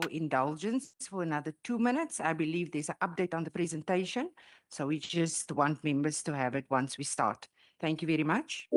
your indulgence for another 2 minutes. I believe there's an update on the presentation, so we just want members to have it once we start. Thank you very much.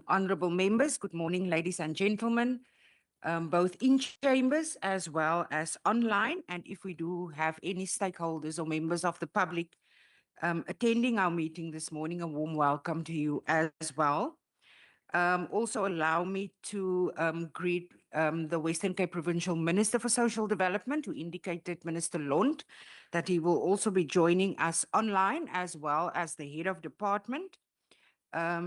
Honorable members, good morning, ladies and gentlemen, both in chambers as well as online. And if we do have any stakeholders or members of the public attending our meeting this morning, a warm welcome to you as well. Also allow me to greet the Western Cape Provincial Minister for Social Development, who indicated, Minister Lund, that he will also be joining us online, as well as the head of department,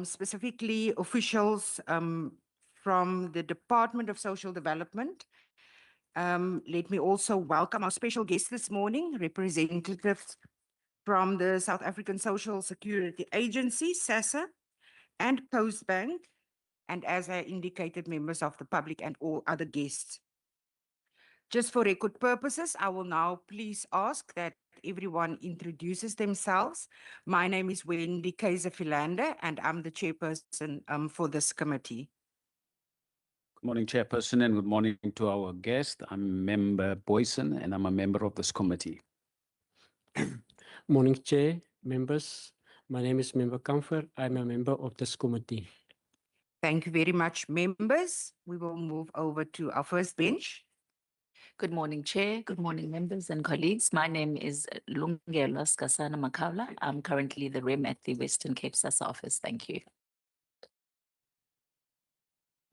specifically officials from the Department of Social Development. Let me also welcome our special guest this morning, representatives from the South African Social Security Agency, SASSA, and Postbank, and as I indicated, members of the public and all other guests. Just for record purposes, I will now please ask that everyone introduces themselves. My name is Wendy Kaiser-Philander, and I'm the chairperson for this committee. Good morning, Chairperson, and good morning to our guest. I'm Member Boyson, and I'm a member of this committee. Morning, Chair, members. My name is Member Comfort. I'm a member of this committee. Thank you very much, members. We will move over to our first bench. Good morning, Chair. Good morning, members and colleagues. My name is Lungelwa Skasana Makaula. I'm currently the REM at the Western Cape SASSA office. Thank you.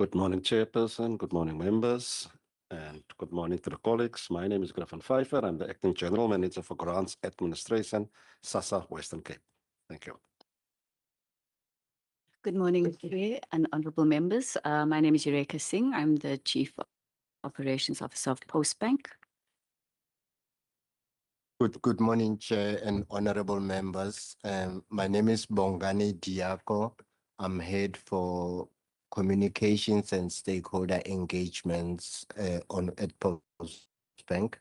Good morning, Chairperson. Good morning, members. And good morning to the colleagues. My name is Griffin Pfeiffer. I'm the Acting General Manager for Grants Administration, SASSA, Western Cape. Thank you. Good morning, Chair and honourable members. My name is Eureka Singh. I'm the Chief Operations Officer of Postbank. Good morning, Chair and honourable members. My name is Bongani Diako. I'm head for communications and stakeholder engagements at Postbank.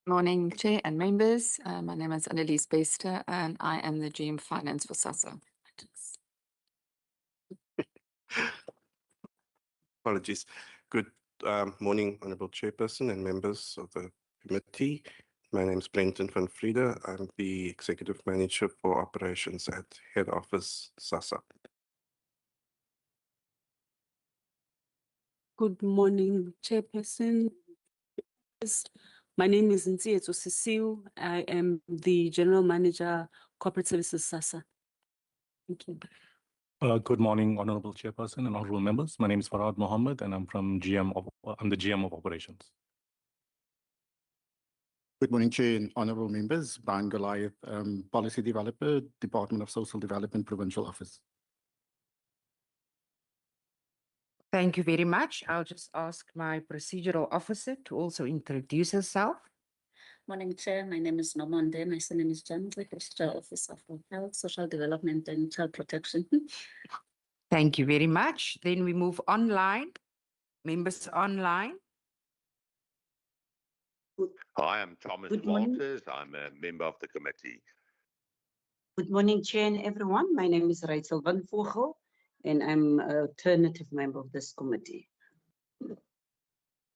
Morning, Chair and members. My name is Annelies Bester, and I am the GM Finance for SASSA. Apologies. Good morning, Honourable Chairperson and members of the committee. My name is Brenton van Friede. I'm the Executive Manager for Operations at Head Office SASSA. Good morning, Chairperson. My name is Ntieto Cecile. I am the General Manager, Corporate Services SASSA. Thank you. Good morning, Honourable Chairperson and honourable members. My name is Farhad Mohammed, and I'm from I'm the GM of Operations. Good morning, Chair and honourable members. Brian Goliath, Policy Developer, Department of Social Development, Provincial Office. Thank you very much. I'll just ask my procedural officer to also introduce herself. Morning, Chair. My name is Nomonde. My surname is Jan, the Digital Officer for Health, Social Development and Child Protection. Thank you very much. Then we move online. Members online. Hi, I'm Thomas Walters. I'm a member of the committee. Good morning, Chair and everyone. My name is Rachel van Vogel, and I'm an alternative member of this committee.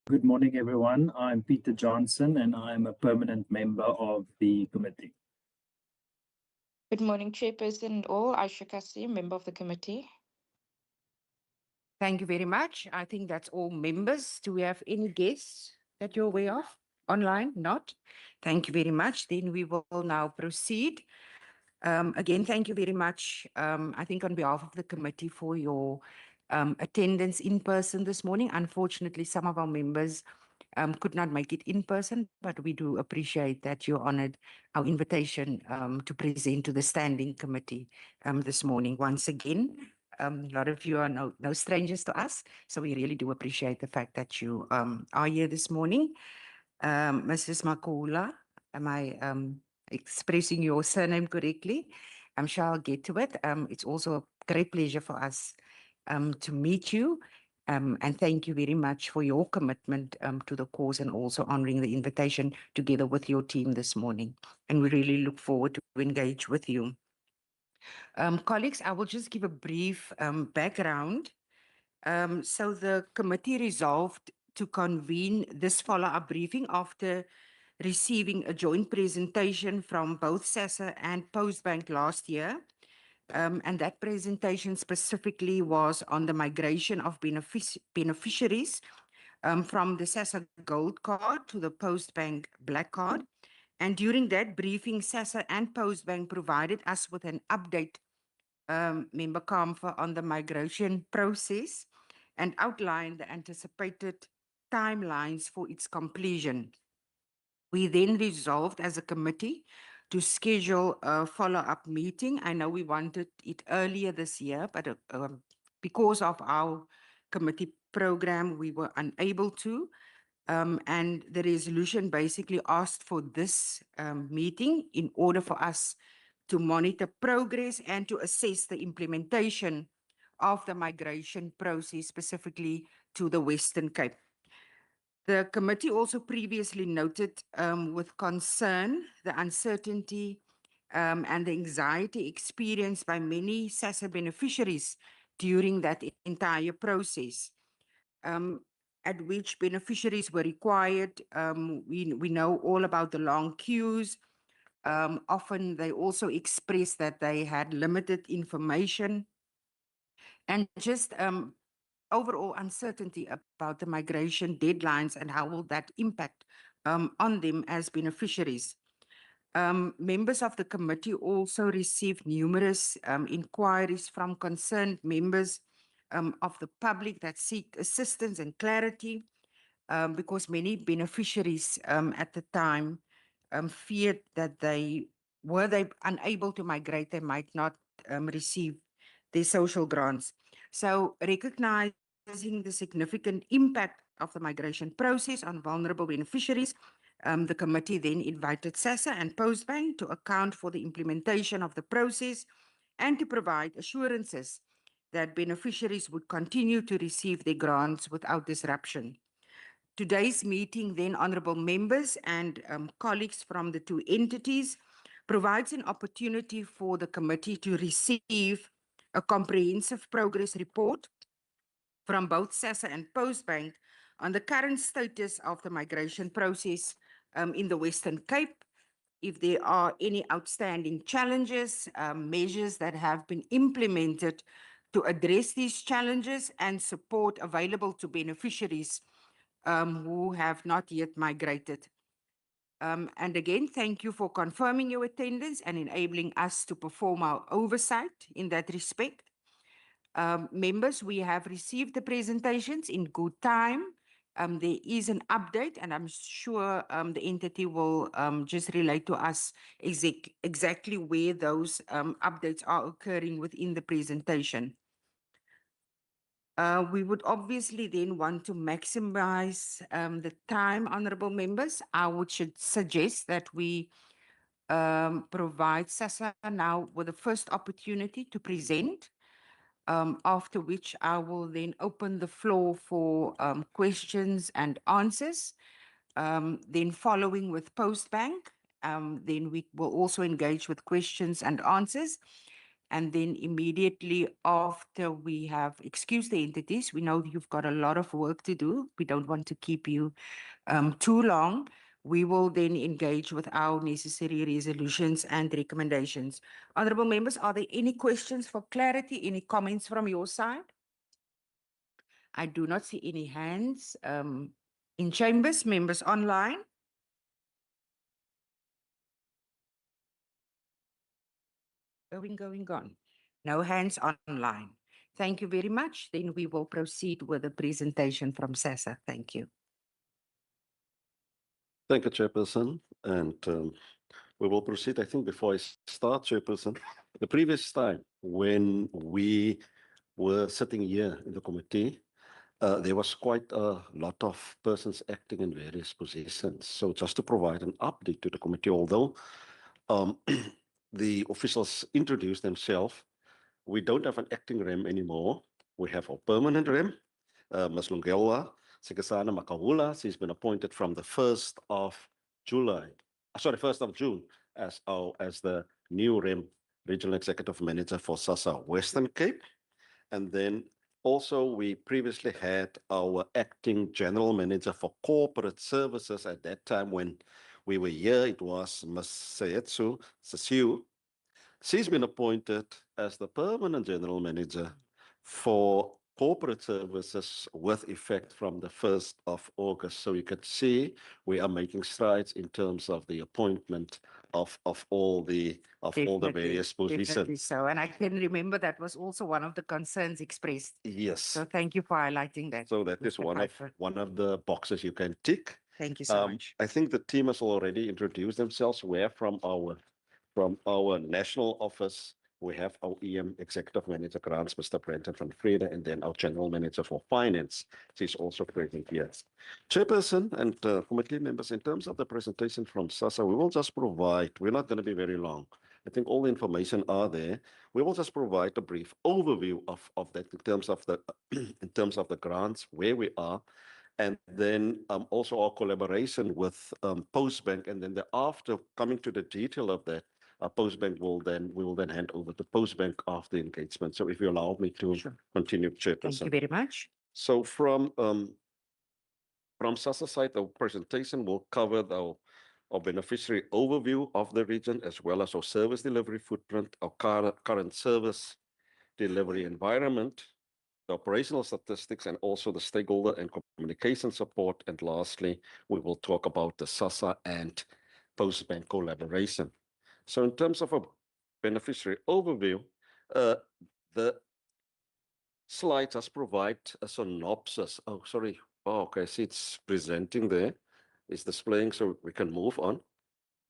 Good morning, everyone. I'm Peter Johnson, and I'm a permanent member of the committee. Good morning, Chairperson and all. Aisha Kasim, member of the committee. Thank you very much. I think that's all members. Do we have any guests that you're aware of? Online? Not? Thank you very much. Then we will now proceed. Again, thank you very much, I think on behalf of the committee, for your attendance in person this morning. Unfortunately, some of our members could not make it in person, but we do appreciate that you honored our invitation to present to the standing committee this morning. Once again, a lot of you are no strangers to us, so we really do appreciate the fact that you are here this morning. Mrs. Makula, am I expressing your surname correctly? I'm sure I'll get to it. It's also a great pleasure for us to meet you. And thank you very much for your commitment to the cause and also honoring the invitation together with your team this morning. And we really look forward to engage with you. Colleagues, I will just give a brief background. So the committee resolved to convene this follow-up briefing after receiving a joint presentation from both SASSA and Postbank last year And that presentation specifically was on the migration of beneficiaries from the SASSA Gold Card to the Postbank Black Card. And during that briefing, SASSA and Postbank provided us with an update, Member Kamfer, on the migration process and outlined the anticipated timelines for its completion. We then resolved as a committee to schedule a follow-up meeting. I know we wanted it earlier this year, but because of our committee program, we were unable to. And the resolution basically asked for this meeting in order for us to monitor progress and to assess the implementation of the migration process, specifically to the Western Cape. The committee also previously noted with concern the uncertainty and the anxiety experienced by many SASSA beneficiaries during that entire process, at which beneficiaries were required. We know all about the long queues. Often they also expressed that they had limited information and just overall uncertainty about the migration deadlines and how will that impact on them as beneficiaries. Members of the committee also received numerous inquiries from concerned members of the public that seek assistance and clarity because many beneficiaries at the time feared that were they unable to migrate, they might not receive their social grants. So recognizing the significant impact of the migration process on vulnerable beneficiaries, the committee then invited SASSA and Postbank to account for the implementation of the process and to provide assurances that beneficiaries would continue to receive their grants without disruption. Today's meeting, then, honourable members and colleagues from the two entities, provides an opportunity for the committee to receive a comprehensive progress report from both SASSA and Postbank on the current status of the migration process in the Western Cape, if there are any outstanding challenges, measures that have been implemented to address these challenges, and support available to beneficiaries who have not yet migrated. And again, thank you for confirming your attendance and enabling us to perform our oversight in that respect. Members, we have received the presentations in good time. There is an update, and I'm sure the entity will just relate to us exactly where those updates are occurring within the presentation. We would obviously then want to maximize the time, honourable members. I would suggest that we provide SASSA now with the first opportunity to present, after which I will then open the floor for questions and answers. Then following with Postbank, then we will also engage with questions and answers. And then immediately after we have excused the entities, we know you've got a lot of work to do. We don't want to keep you too long. We will then engage with our necessary resolutions and recommendations. Honourable members, are there any questions for clarity? Any comments from your side? I do not see any hands in chambers. Members online? Going. No hands online. Thank you very much. Then we will proceed with the presentation from SASSA. Thank you. Thank you, Chairperson. And we will proceed. I think before I start, Chairperson, the previous time when we were sitting here in the committee, there was quite a lot of persons acting in various positions. So just to provide an update to the committee, although the officials introduced themselves, we don't have an acting REM anymore. We have a permanent REM, Ms. Lungelwa Sikasana Makahula. She's been appointed from the 1st of July, 1st of June as the new REM Regional Executive Manager for SASSA Western Cape. And then also we previously had our acting General Manager for Corporate Services at that time when we were here. It was Ms. Sayetsu Cecile. She's been appointed as the permanent general manager for corporate services with effect from the 1st of August. So you could see we are making strides in terms of the appointment of all the various Definitely positions. so. And I can remember that was also one of the concerns expressed. Yes. So thank you for highlighting that. So that is Mr. Pfeiffer. one of the boxes you can tick. Thank you so much. I think the team has already introduced themselves. We're from our national office. We have our EM Executive Manager Grants, Mr. Brenton van Vrede, and then our General Manager for Finance. She's also present here. Chairperson and committee members, in terms of the presentation from SASSA, we will just provide, we're not going to be very long. I think all the information are there. We will just provide a brief overview of that in terms of the in terms of the grants, where we are, and then also our collaboration with Postbank, and then after coming to the detail of that, Postbank we will then hand over to Postbank after engagement. So if you allow me to continue, Chairperson. Thank you very much. So from SASSA side, our presentation will cover our beneficiary overview of the region, as well as our service delivery footprint, our current service delivery environment, the operational statistics, and also the stakeholder and communication support. And lastly, we will talk about the SASSA and Postbank collaboration. So in terms of a beneficiary overview, the slide just provide a synopsis. Oh, sorry. Oh, okay. See, it's presenting there. It's displaying, so we can move on.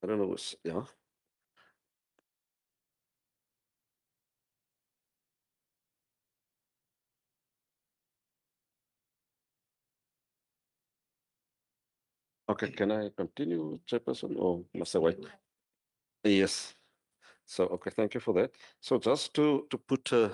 I don't know. Yeah. Okay, can I continue, Chairperson, or must I wait? Yes. So, okay, thank you for that. So just to put to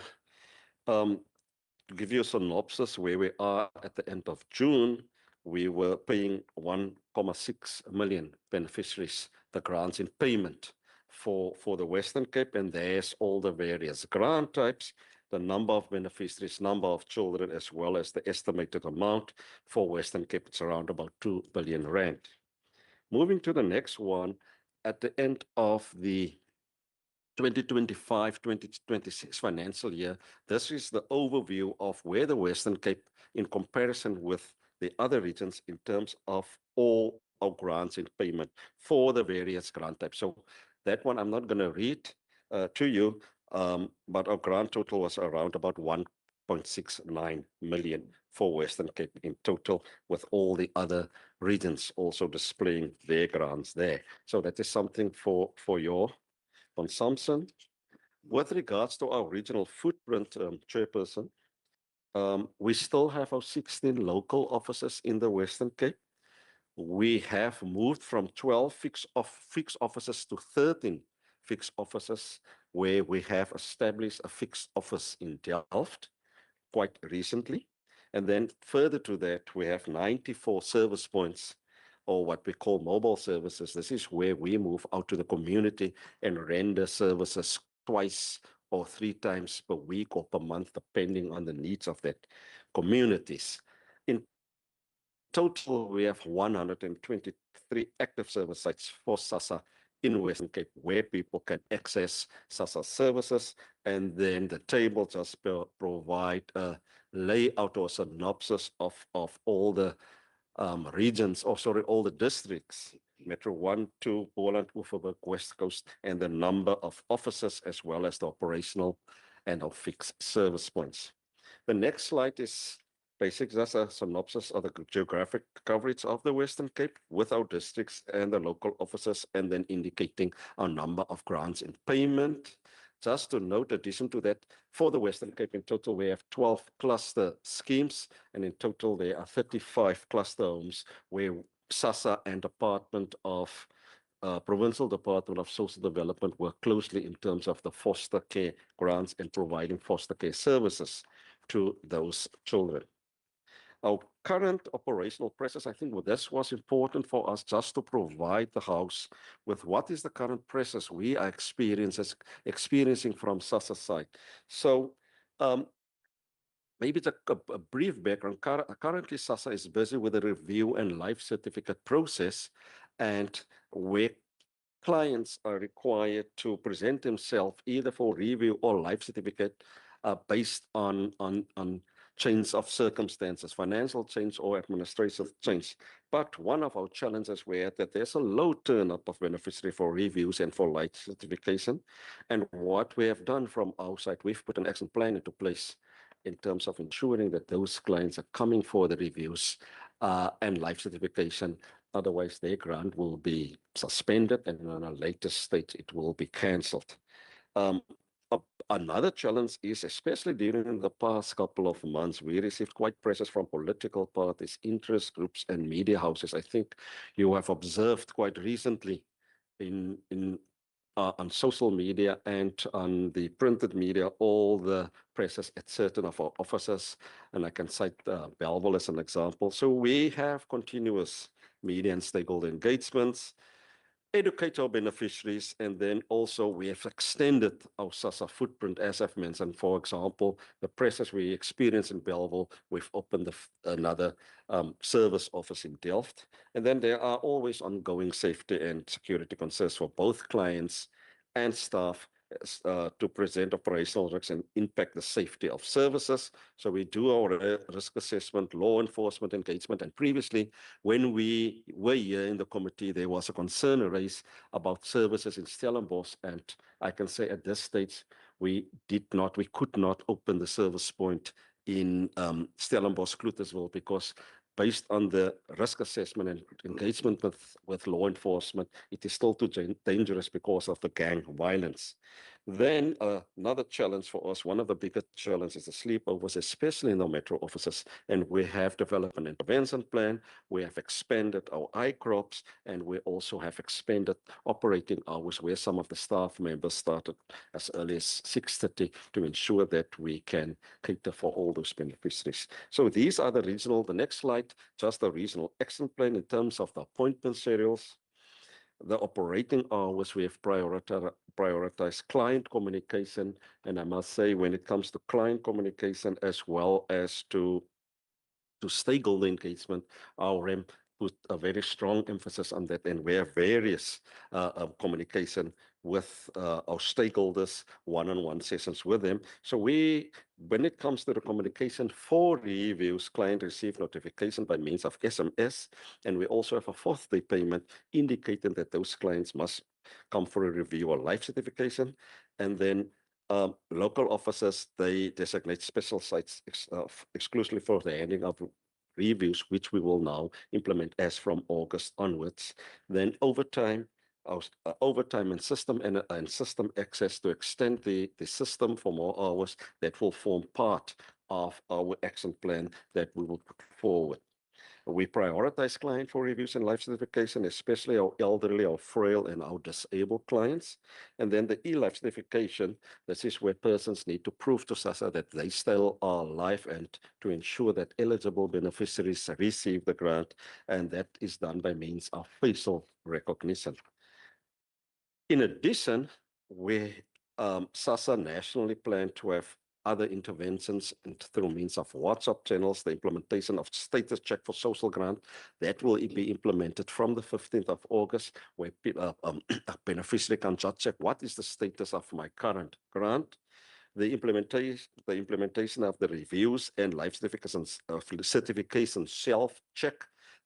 give you a synopsis where we are at the end of June, we were paying 1.6 million beneficiaries the grants in payment for the Western Cape, and there's all the various grant types, the number of beneficiaries, number of children, as well as the estimated amount for Western Cape. It's around about 2 billion rand. Moving to the next one, at the end of the 2025-2026 financial year, this is the overview of where the Western Cape, in comparison with the other regions, in terms of all our grants in payment for the various grant types. So that one I'm not going to read to you, but our grant total was around about 1.69 million for Western Cape in total, with all the other regions also displaying their grants there. So that is something for your consumption. With regards to our regional footprint, Chairperson, we still have our 16 local offices in the Western Cape. We have moved from 12 fixed offices to 13 fixed offices, where we have established a fixed office in Delft quite recently. And then further to that, we have 94 service points, or what we call mobile services. This is where we move out to the community and render services twice or 3 times per week or per month, depending on the needs of that communities. In total, we have 123 active service sites for SASSA in Western Cape, where people can access SASSA services. And then the table just provide a layout or synopsis of all the regions, or sorry, all the districts, Metro 1, 2, Boland, Oeverberg, West Coast, and the number of offices, as well as the operational and our fixed service points. The next slide is basically just a synopsis of the geographic coverage of the Western Cape with our districts and the local offices, and then indicating our number of grants in payment. Just to note, in addition to that, for the Western Cape in total, we have 12 cluster schemes, and in total there are 35 cluster homes where SASSA and Department of Provincial Department of Social Development work closely in terms of the foster care grants and providing foster care services to those children. Our current operational pressures, I think this was important for us, just to provide the House with what is the current pressures we are experiencing from SASSA side. So maybe it's a brief background. Currently, SASSA is busy with a review and life certificate process, and we're clients are required to present themselves either for review or life certificate based on change of circumstances, financial change or administrative change. But one of our challenges were that there's a low turn-up of beneficiary for reviews and for life certification. And what we have done from our side, we've put an action plan into place in terms of ensuring that those clients are coming for the reviews and life certification. Otherwise, their grant will be suspended, and on a later stage, it will be cancelled. Another challenge is, especially during the past couple of months, we received quite pressures from political parties, interest groups, and media houses. I think you have observed quite recently on social media and on the printed media, all the presses at certain of our offices, and I can cite Belleville as an example. So we have continuous media and stakeholder engagements, educate our beneficiaries, and then also we have extended our SASSA footprint, as I've mentioned. For example, the presses we experience in Belleville, we've opened another service office in Delft. And then there are always ongoing safety and security concerns for both clients and staff to present operational risks and impact the safety of services. So we do our risk assessment, law enforcement engagement, and previously when we were here in the committee, there was a concern raised about services in Stellenbosch, and I can say at this stage, we could not open the service point in Stellenbosch, Clutersville, because based on the risk assessment and engagement with law enforcement, it is still too dangerous because of the gang violence. Then another challenge for us, one of the biggest challenges is the sleepovers, especially in our metro offices. And we have developed an intervention plan. We have expanded our ICROPs, and we also have expanded operating hours where some of the staff members started as early as 6:30 to ensure that we can cater for all those beneficiaries. So these are the next slide, just a regional action plan in terms of the appointment serials. The operating hours, we have prioritized client communication. And I must say, when it comes to client communication as well as to stakeholder engagement, our REM put a very strong emphasis on that. And we have various communication with our stakeholders, one-on-one sessions with them. So when it comes to the communication for reviews, client receive notification by means of SMS, and we also have a fourth day payment indicating that those clients must come for a review or life certification. And then local officers, they designate special sites exclusively for the handing of reviews, which we will now implement as from August onwards. Then overtime and system access to extend the system for more hours that will form part of our action plan that we will put forward. We prioritize client for reviews and life certification, especially our elderly, our frail, and our disabled clients. And then the e-life certification, this is where persons need to prove to SASSA that they still are alive and to ensure that eligible beneficiaries receive the grant, and that is done by means of facial recognition. In addition, SASSA nationally plan to have other interventions through means of WhatsApp channels, the implementation of status check for social grant. That will be implemented from the 15th of August, where a beneficiary can just check what is the status of my current grant. The implementation of the reviews and life certification self-check,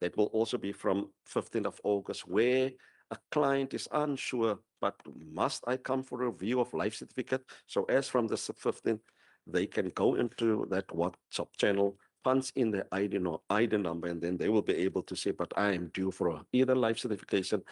that will also be from 15th of August, where a client is unsure, but must I come for a review of life certificate? So as from the 15th, they can go into that WhatsApp channel, punch in their ID number, and then they will be able to say, but I am due for either life certification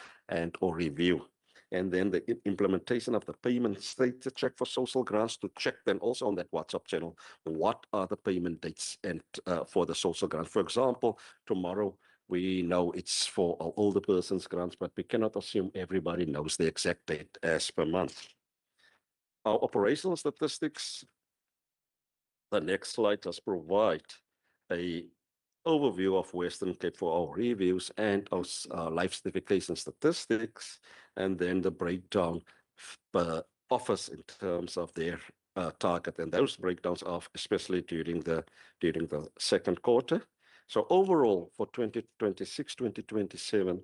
or review. And then the implementation of the payment status check for social grants to check then also on that WhatsApp channel, what are the payment dates and for the social grant. For example, tomorrow, we know it's for our older persons grants, but we cannot assume everybody knows the exact date as per month. Our operational statistics, the next slide does provide a overview of Western Cape for our reviews and our life certification statistics, and then the breakdown per office in terms of their target. And those breakdowns are especially during the second quarter. So overall, for 2026, 2027,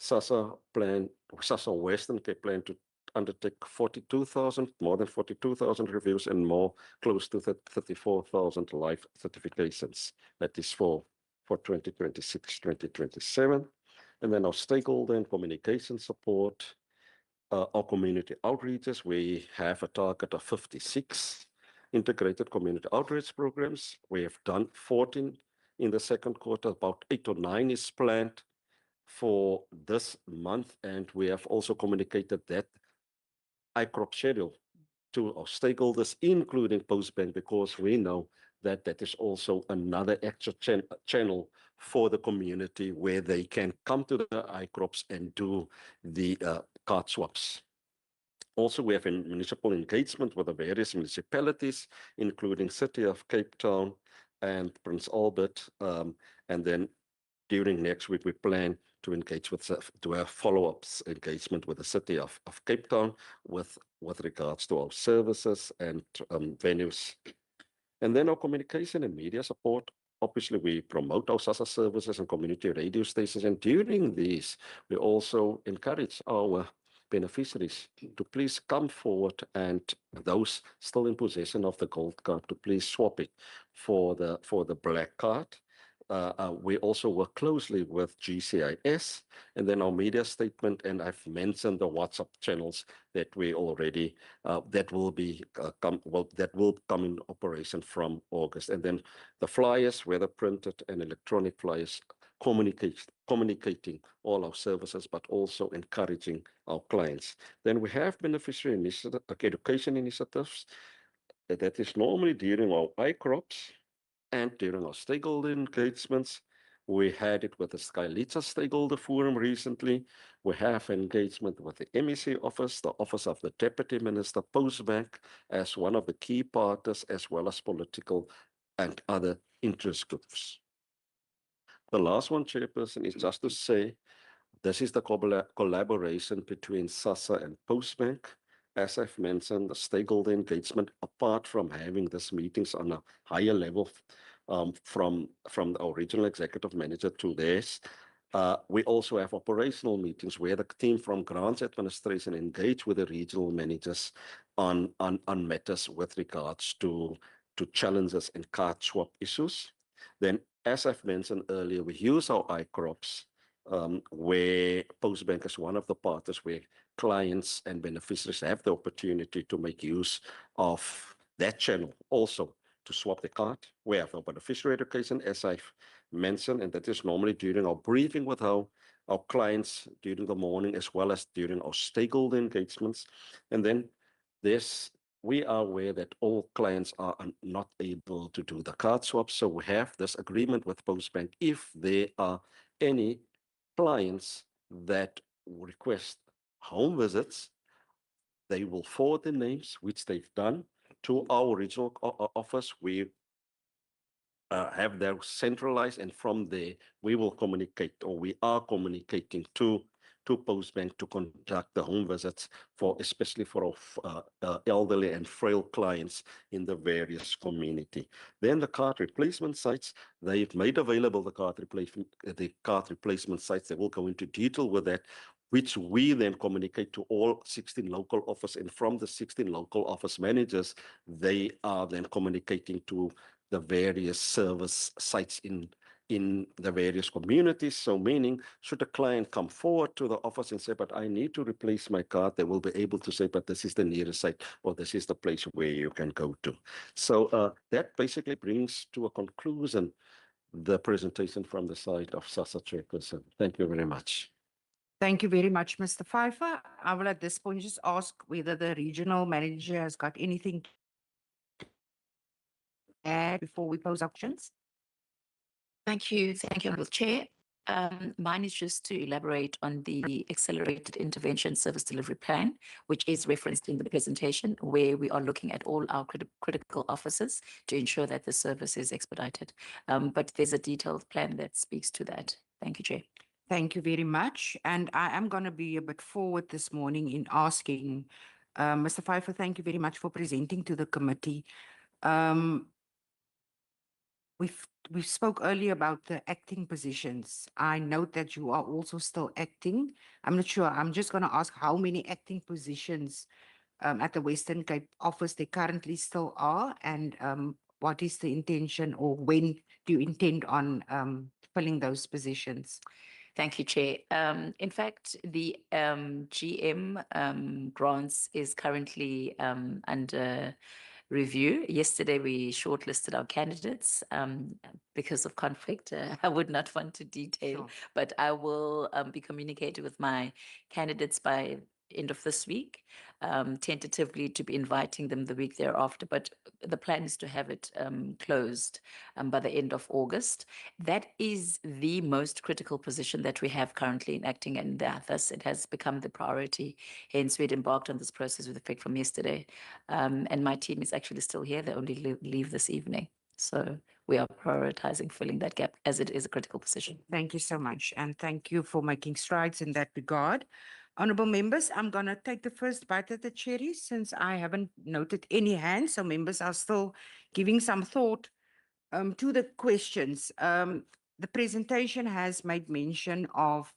SASSA Western Cape plan to undertake 42,000, more than 42,000 reviews and more, close to 34,000 life certifications. That is for 2026, 2027. And then our stakeholder and communication support, our community outreaches, we have a target of 56 integrated community outreach programs. We have done 14 in the second quarter, about 8 or 9 is planned for this month, and we have also communicated that ICROP schedule to our stakeholders, including Postbank, because we know that that is also another extra channel for the community where they can come to the ICROPs and do the card swaps. Also, we have a municipal engagement with the various municipalities, including City of Cape Town and Prince Albert. And then during next week, we plan to engage with, to have follow-ups engagement with the City of Cape Town with regards to our services and venues. And then our communication and media support. Obviously, we promote our SASSA services and community radio stations. And during these, we also encourage our beneficiaries to please come forward, and those still in possession of the gold card to please swap it for the black card. We also work closely with GCIS, and then our media statement, and I've mentioned the WhatsApp channels that we already that will come in operation from August, and then the flyers, whether printed and electronic flyers, communicating all our services, but also encouraging our clients. Then we have beneficiary education initiatives that is normally during our ICROPs and during our stakeholder engagements. We had it with the Skylitza Stakeholder Forum recently. We have engagement with the MEC office, the Office of the Deputy Minister, Postbank, as one of the key partners, as well as political and other interest groups. The last one, Chairperson, is just to say this is the collaboration between SASSA and Postbank. As I've mentioned, the stakeholder engagement, apart from having these meetings on a higher level from our regional executive manager to theirs, we also have operational meetings where the team from grants administration engage with the regional managers on matters with regards to challenges and card swap issues. Then, as I've mentioned earlier, we use our ICROPs where Postbank is one of the partners where clients and beneficiaries have the opportunity to make use of that channel also to swap the card. We have our beneficiary education, as I've mentioned, and that is normally during our briefing with our clients during the morning, as well as during our stakeholder engagements. And then we are aware that all clients are not able to do the card swap. So we have this agreement with Postbank. If there are any clients that request home visits, they will forward the names, which they've done, to our regional office. We have them centralized, and from there we will communicate, or we are communicating to Postbank to conduct the home visits especially for our elderly and frail clients in the various community. Then the card replacement sites, they've made available the card replacement sites. They will go into detail with that, which we then communicate to all 16 local office, and from the 16 local office managers, they are then communicating to the various service sites in the various communities. So meaning, should a client come forward to the office and say, but I need to replace my card, they will be able to say, but this is the nearest site, or this is the place where you can go to. So that basically brings to a conclusion the presentation from the side of SASSA Chairperson. Thank you very much. Thank you very much, Mr. Pfeiffer. I will at this point just ask whether the regional manager has got anything to add before we pose options. Thank you, Honourable Chair. Mine is just to elaborate on the Accelerated Intervention Service Delivery Plan, which is referenced in the presentation, where we are looking at all our critical officers to ensure that the service is expedited. But there's a detailed plan that speaks to that. Thank you, Chair. Thank you very much. And I am going to be a bit forward this morning in asking, Mr. Pfeiffer, thank you very much for presenting to the committee. we spoke earlier about the acting positions. I note that you are also still acting. I'm not sure. I'm just going to ask how many acting positions at the Western Cape office there currently still are, and what is the intention, or when do you intend on filling those positions? Thank you, Chair. In fact, the GM grants is currently under review. Yesterday, we shortlisted our candidates because of conflict. I would not want to detail, Sure. but I will be communicating with my candidates by end of this week, tentatively to be inviting them the week thereafter. But the plan is to have it closed by the end of August. That is the most critical position that we have currently in acting, and thus it has become the priority. Hence, we had embarked on this process with effect from yesterday. And my team is actually still here. They only leave this evening. So we are prioritizing filling that gap as it is a critical position. Thank you so much, and thank you for making strides in that regard. Honorable members, I'm going to take the first bite at the cherry since I haven't noted any hands, so members are still giving some thought to the questions. The presentation has made mention of,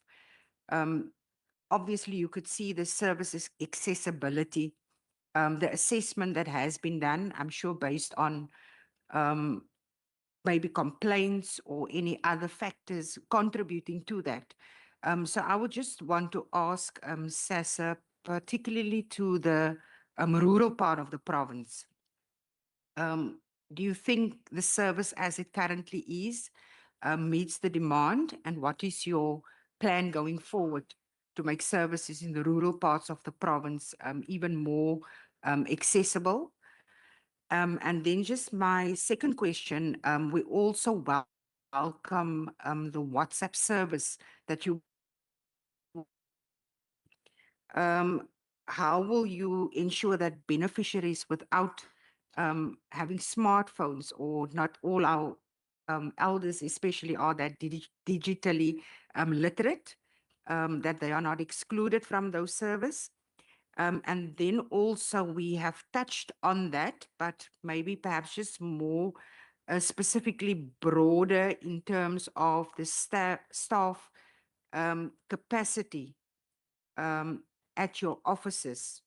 obviously you could see the services accessibility, the assessment that has been done, I'm sure based on maybe complaints or any other factors contributing to that. So I would just want to ask SASSA, particularly to the rural part of the province, do you think the service as it currently is meets the demand? And what is your plan going forward to make services in the rural parts of the province even more accessible? And then just my second question, we also welcome the WhatsApp service that you how will you ensure that beneficiaries without having smartphones, or not all our elders especially are that digitally literate, that they are not excluded from those service? And then also we have touched on that, but maybe perhaps just more specifically broader in terms of the staff capacity at your offices.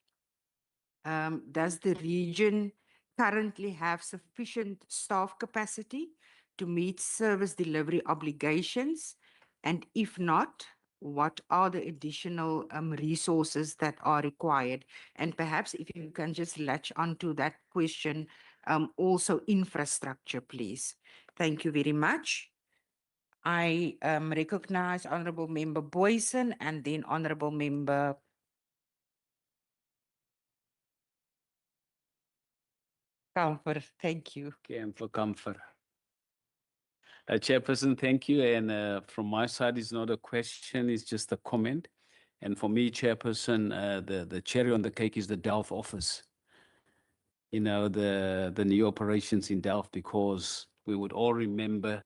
Does the region currently have sufficient staff capacity to meet service delivery obligations? And if not, what are the additional resources that are required? And perhaps if you can just latch onto that question, also infrastructure, please. Thank you very much. I recognize Honorable Member Boyson and then Honorable Member Comfort. Thank you. Okay, and for comfort. Chairperson, thank you. And from my side, it's not a question, it's just a comment. And for me, Chairperson, the cherry on the cake is the Delft office. You know, the new operations in Delft, because we would all remember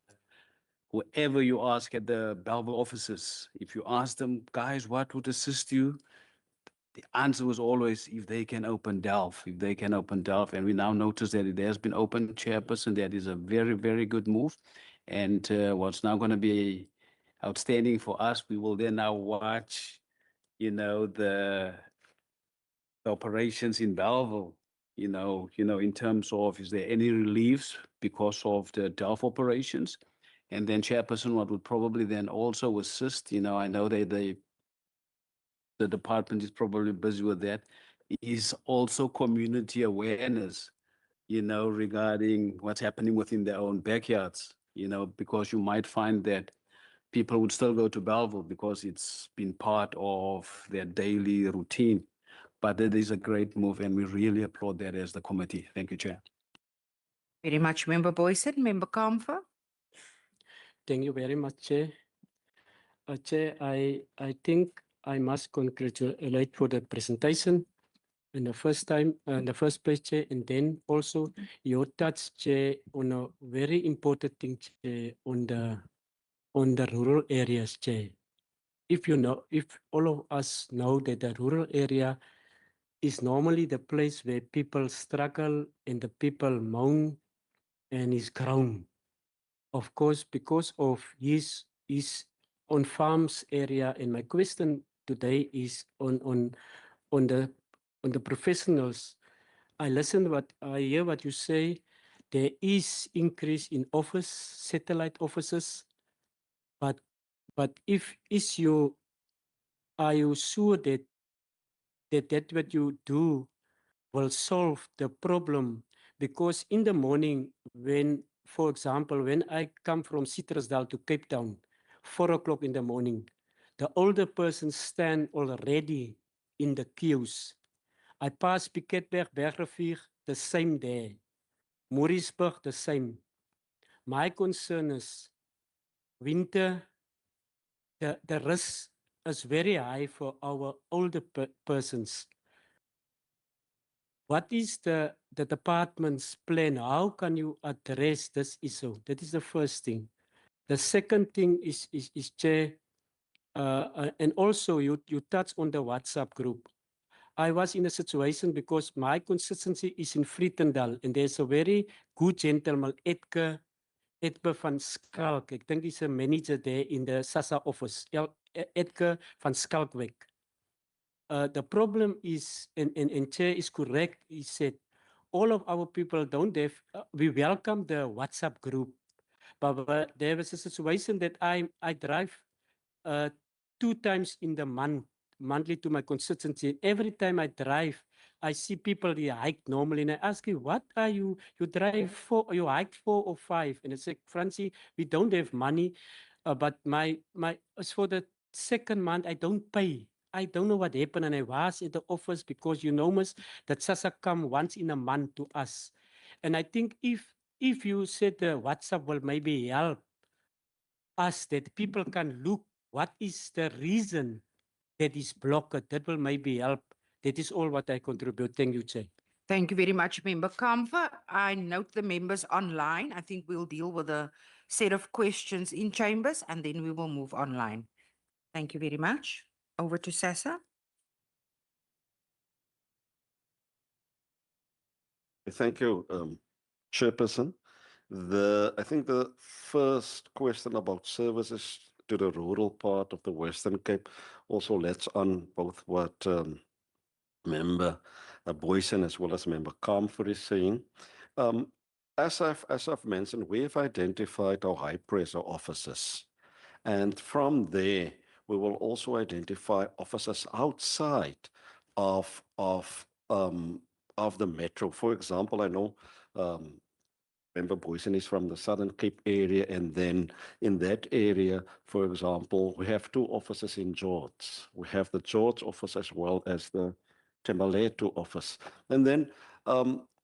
whoever you ask at the Belleville offices, if you ask them, guys, what would assist you? The answer was always if they can open Delft, if they can open Delft. And we now notice that it has been opened, Chairperson. That is a very, very good move. And what's now going to be outstanding for us, we will then now watch, you know, the operations in Belleville, in terms of, is there any reliefs because of the Delft operations? And then Chairperson, what would probably then also assist, I know the department is probably busy with that, is also community awareness, regarding what's happening within their own backyards, because you might find that people would still go to Belleville because it's been part of their daily routine. But it is a great move, and we really applaud that as the committee. Thank you, Chair. Very much, Member Boyson. Member Comfort. Thank you very much, Chair. Chair, I think I must congratulate for the presentation in the first time, the first place, Chair, and then also your touch, Chair, on a very important thing, Chair, on the rural areas, Chair. If all of us know that the rural area is normally the place where people struggle and the people moan and is grown. of course, because of his on farms area. And my question today is on the on the professionals. I listen what I hear what you say. There is increase in office satellite offices, but if is you are you sure that that what you do will solve the problem? Because in the morning, when, for example, when I come from Citrusdal to Cape Town, 4 o'clock in the morning, the older persons stand already in the queues. I pass Piketberg, Bergrivier, the same day. Mauriceburg, the same. My concern is winter, the risk is very high for our older persons. What is the department's plan? How can you address this issue? That is the first thing. The second thing is Chair, and also you touch on the WhatsApp group. I was in a situation because my consistency is in Friedendal, and there's a very good gentleman, Edgar van Skalk. I think he's a manager there in the SASSA office. Edgar van Skalkweg. The problem is, and Chair is correct, he said, all of our people don't have, we welcome the WhatsApp group, but there was a situation that I drive 2 times in the monthly to my constituency. Every time I drive, I see people they hike normally, and I ask you, what are you drive for? You hike 4 or 5? And I say, Francie, we don't have money, but my as for the second month, I don't pay. I don't know what happened, and I was in the office because you know, miss, that SASSA come once in a month to us. And I think if you said the WhatsApp will maybe help us, that people can look what is the reason that is blocked, that will maybe help. That is all what I contribute. Thank you, Chair. Thank you very much, Member Kamfer. I note the members online. I think we'll deal with a set of questions in chambers and then we will move online. Thank you very much. Over to Sasa. Thank you, Chairperson. I think the first question about services to the rural part of the Western Cape also lets on both what Member Boysen as well as Member Kamfer is saying. As I've mentioned, we've identified our high pressure officers, and from there we will also identify officers outside of the metro. For example, I know Member Boysen is from the Southern Cape area, and then in that area, for example, we have 2 offices in George. We have the George office as well as the Tembaletu office. And then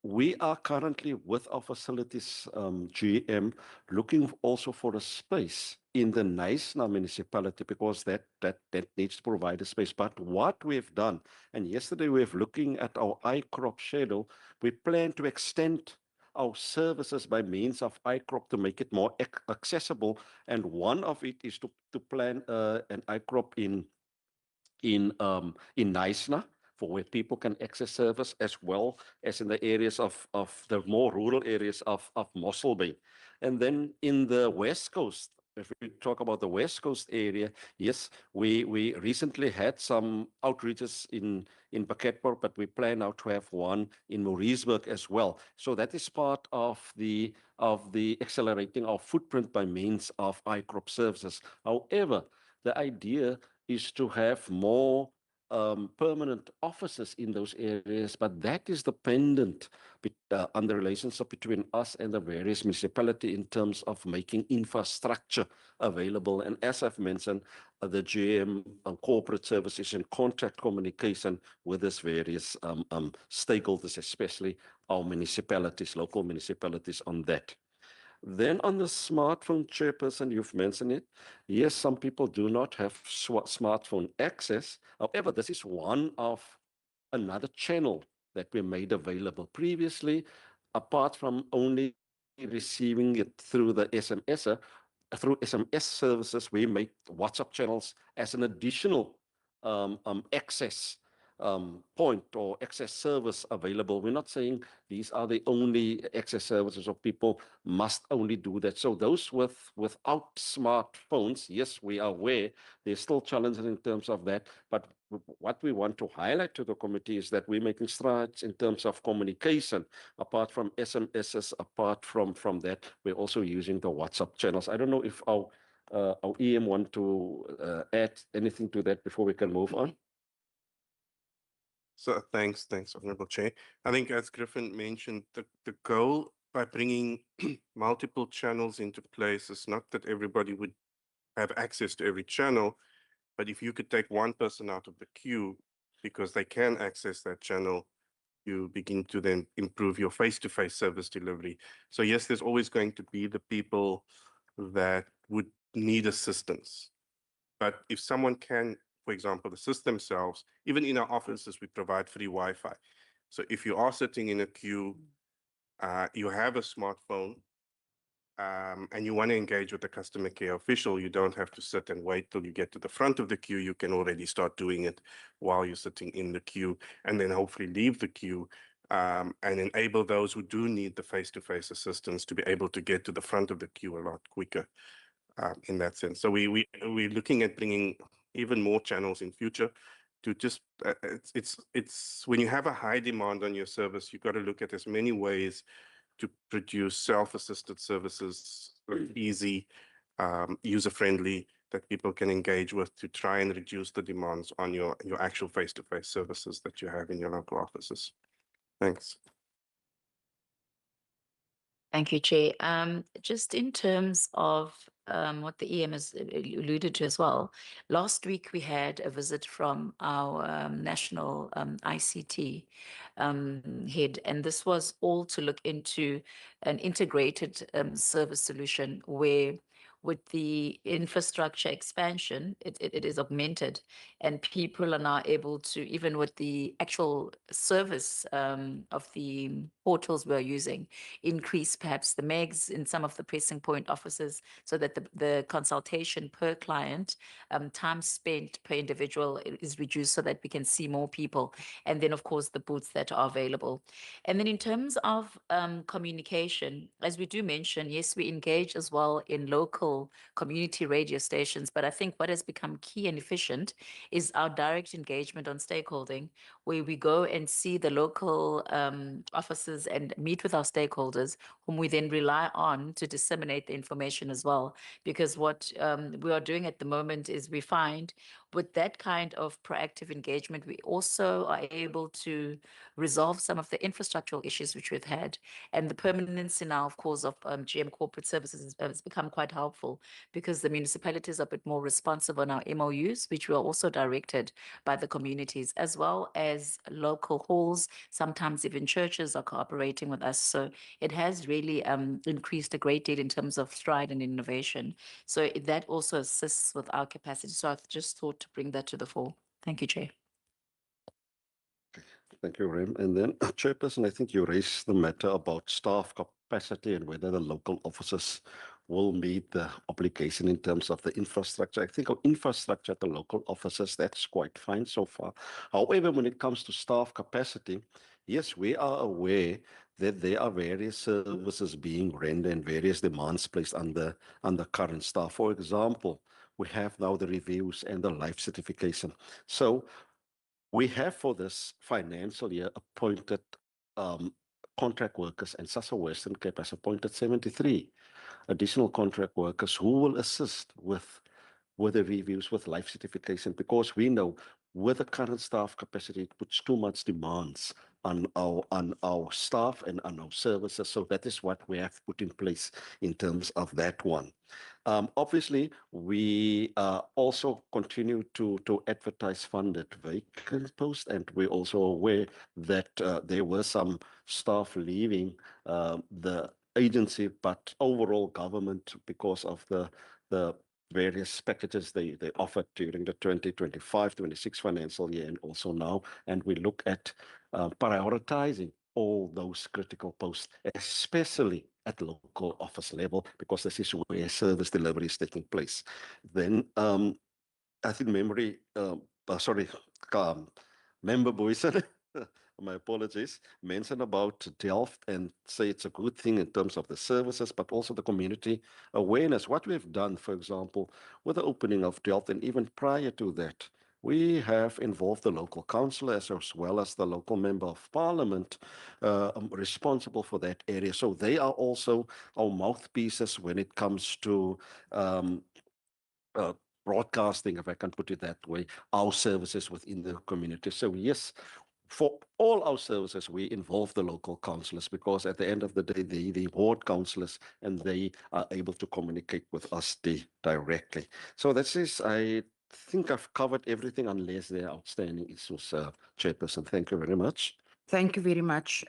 we are currently with our facilities GM looking also for a space in the Knysna municipality, because that needs to provide a space. But what we've done, and yesterday we're looking at our iCrop schedule, we plan to extend our services by means of iCrop to make it more accessible. And one of it is to plan an iCrop in Knysna, for where people can access service, as well as in the areas of the more rural areas of Mossel Bay. And then in the West Coast, if we talk about the West Coast area, yes, we recently had some outreaches in Piketberg, but we plan now to have one in Mauriceburg as well. So that is part of the accelerating our footprint by means of iCrop services. However, the idea is to have more permanent offices in those areas, but that is dependent on the relationship between us and the various municipality in terms of making infrastructure available. And as I've mentioned, the GM corporate services and contact communication with these various stakeholders, especially our municipalities, local municipalities, on that. Then on the smartphone, Chairperson, you've mentioned it. Yes, some people do not have smartphone access. However, this is one of another channel that we made available previously, apart from only receiving it through the SMS. Through SMS services, we make WhatsApp channels as an additional access point or access service available. We're not saying these are the only access services or people must only do that. So those without smartphones, yes, we are aware there's still challenges in terms of that. But what we want to highlight to the committee is that we're making strides in terms of communication. Apart from SMSs, apart from that, we're also using the WhatsApp channels. I don't know if our EM want to add anything to that before we can move on. So thanks, Honorable Chair. I think as Griffin mentioned, the goal by bringing multiple channels into place is not that everybody would have access to every channel, but if you could take one person out of the queue because they can access that channel, you begin to then improve your face-to-face service delivery. So yes, there's always going to be the people that would need assistance. But if someone can, for example, assist themselves, even in our offices, we provide free Wi-Fi. So if you are sitting in a queue, you have a smartphone, and you want to engage with the customer care official, you don't have to sit and wait till you get to the front of the queue. You can already start doing it while you're sitting in the queue, and then hopefully leave the queue and enable those who do need the face-to-face assistance to be able to get to the front of the queue a lot quicker in that sense. So we're looking at bringing even more channels in future to just, it's when you have a high demand on your service, you've got to look at as many ways to produce self-assisted services, easy, user-friendly, that people can engage with to try and reduce the demands on your actual face-to-face services that you have in your local offices. Thanks. Thank you, Chair. Just in terms of what the EM has alluded to as well, last week we had a visit from our national ICT head, and this was all to look into an integrated service solution where with the infrastructure expansion, it is augmented and people are now able to, even with the actual service of the portals we're using, increase perhaps the megs in some of the pressing point offices so that the consultation per client, time spent per individual is reduced so that we can see more people. And then, of course, the booths that are available. And then in terms of communication, as we do mention, yes, we engage as well in local community radio stations, but I think what has become key and efficient is our direct engagement on stakeholding, where we go and see the local offices and meet with our stakeholders, whom we then rely on to disseminate the information as well. Because what we are doing at the moment is we find with that kind of proactive engagement, we also are able to resolve some of the infrastructural issues which we've had. And the permanency now, of course, of GM corporate services has become quite helpful because the municipalities are a bit more responsive on our MOUs, which were also directed by the communities, as well as local halls. Sometimes even churches are cooperating with us. So it has really increased a great deal in terms of stride and innovation. So that also assists with our capacity. So I've just thought to bring that to the fore. Thank you, Chair. Thank you, Rem. And then, Chairperson, I think you raised the matter about staff capacity and whether the local officers will meet the obligation in terms of the infrastructure. I think our infrastructure at the local offices, that's quite fine so far. However, when it comes to staff capacity, yes, we are aware that there are various services being rendered and various demands placed on the current staff. For example, we have now the reviews and the life certification. So we have for this financial year appointed contract workers, and SASSA Western Cape has appointed 73 additional contract workers who will assist with the reviews, with life certification, because we know with the current staff capacity, it puts too much demands on our staff and on our services. So that is what we have put in place in terms of that one. Obviously, we also continue to advertise funded vacant posts, and we're also aware that there were some staff leaving the agency, but overall government, because of the various packages they offered during the 2025-26 financial year and also now, and we look at prioritizing all those critical posts, especially at local office level, because this is where service delivery is taking place. Then I think Member Boyson, my apologies, mentioned about Delft and say it's a good thing in terms of the services, but also the community awareness. What we've done, for example, with the opening of Delft and even prior to that, we have involved the local councillor as well as the local member of parliament responsible for that area. So they are also our mouthpieces when it comes to uh, broadcasting, if I can put it that way, our services within the community. So yes, for all our services, we involve the local councillors because at the end of the day, they the ward councillors and they are able to communicate with us directly. So that's is, I think I've covered everything unless there are outstanding issues, Chairperson. Thank you very much. Thank you very much,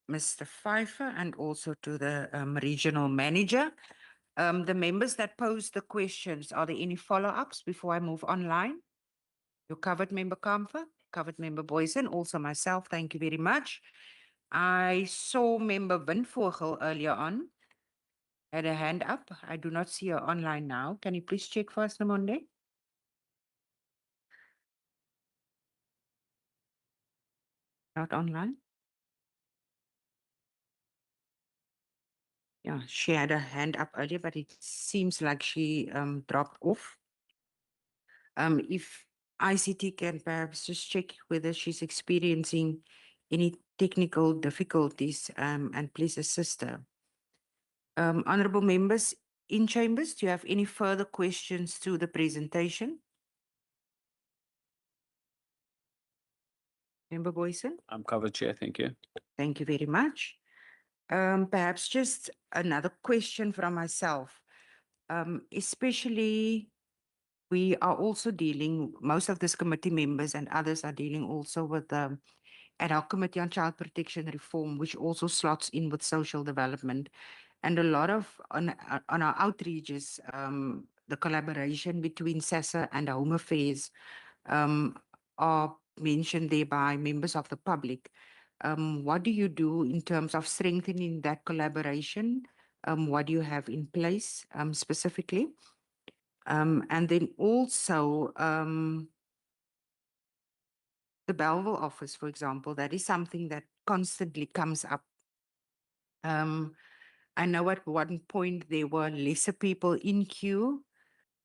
Mr. Pfeiffer, and also to the regional manager. The members that posed the questions, are there any follow-ups before I move online? You covered Member Kamfer, covered Member Boyson, also myself, thank you very much. I saw Member Windvogel earlier on, had a hand up. I do not see her online now. Can you please check for us, Namonde? Not online? Yeah, she had a hand up earlier, but it seems like she dropped off. If ICT can perhaps just check whether she's experiencing any technical difficulties and please assist her. Honorable members in chambers, do you have any further questions to the presentation? Member Boyson? I'm covered, Chair. Thank you. Thank you very much. Perhaps just another question from myself. Especially, we are also dealing, most of this committee members and others are dealing also with the ad hoc committee on child protection reform, which also slots in with social development. And a lot of, on our outreaches, the collaboration between SASSA and Home Affairs are mentioned there by members of the public. What do you do in terms of strengthening that collaboration? What do you have in place specifically? And then also the Belleville office, for example, that is something that constantly comes up. I know at one point there were lesser people in queue.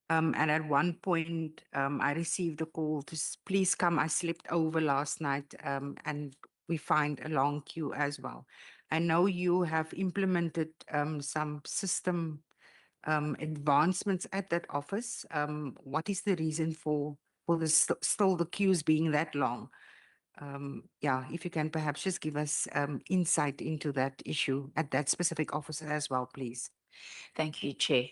And at one point, I received a call to please come. I slept over last night and we find a long queue as well. I know you have implemented some system advancements at that office. What is the reason for still the queues being that long? Yeah, if you can perhaps just give us insight into that issue at that specific office as well, please. Thank you, Chair.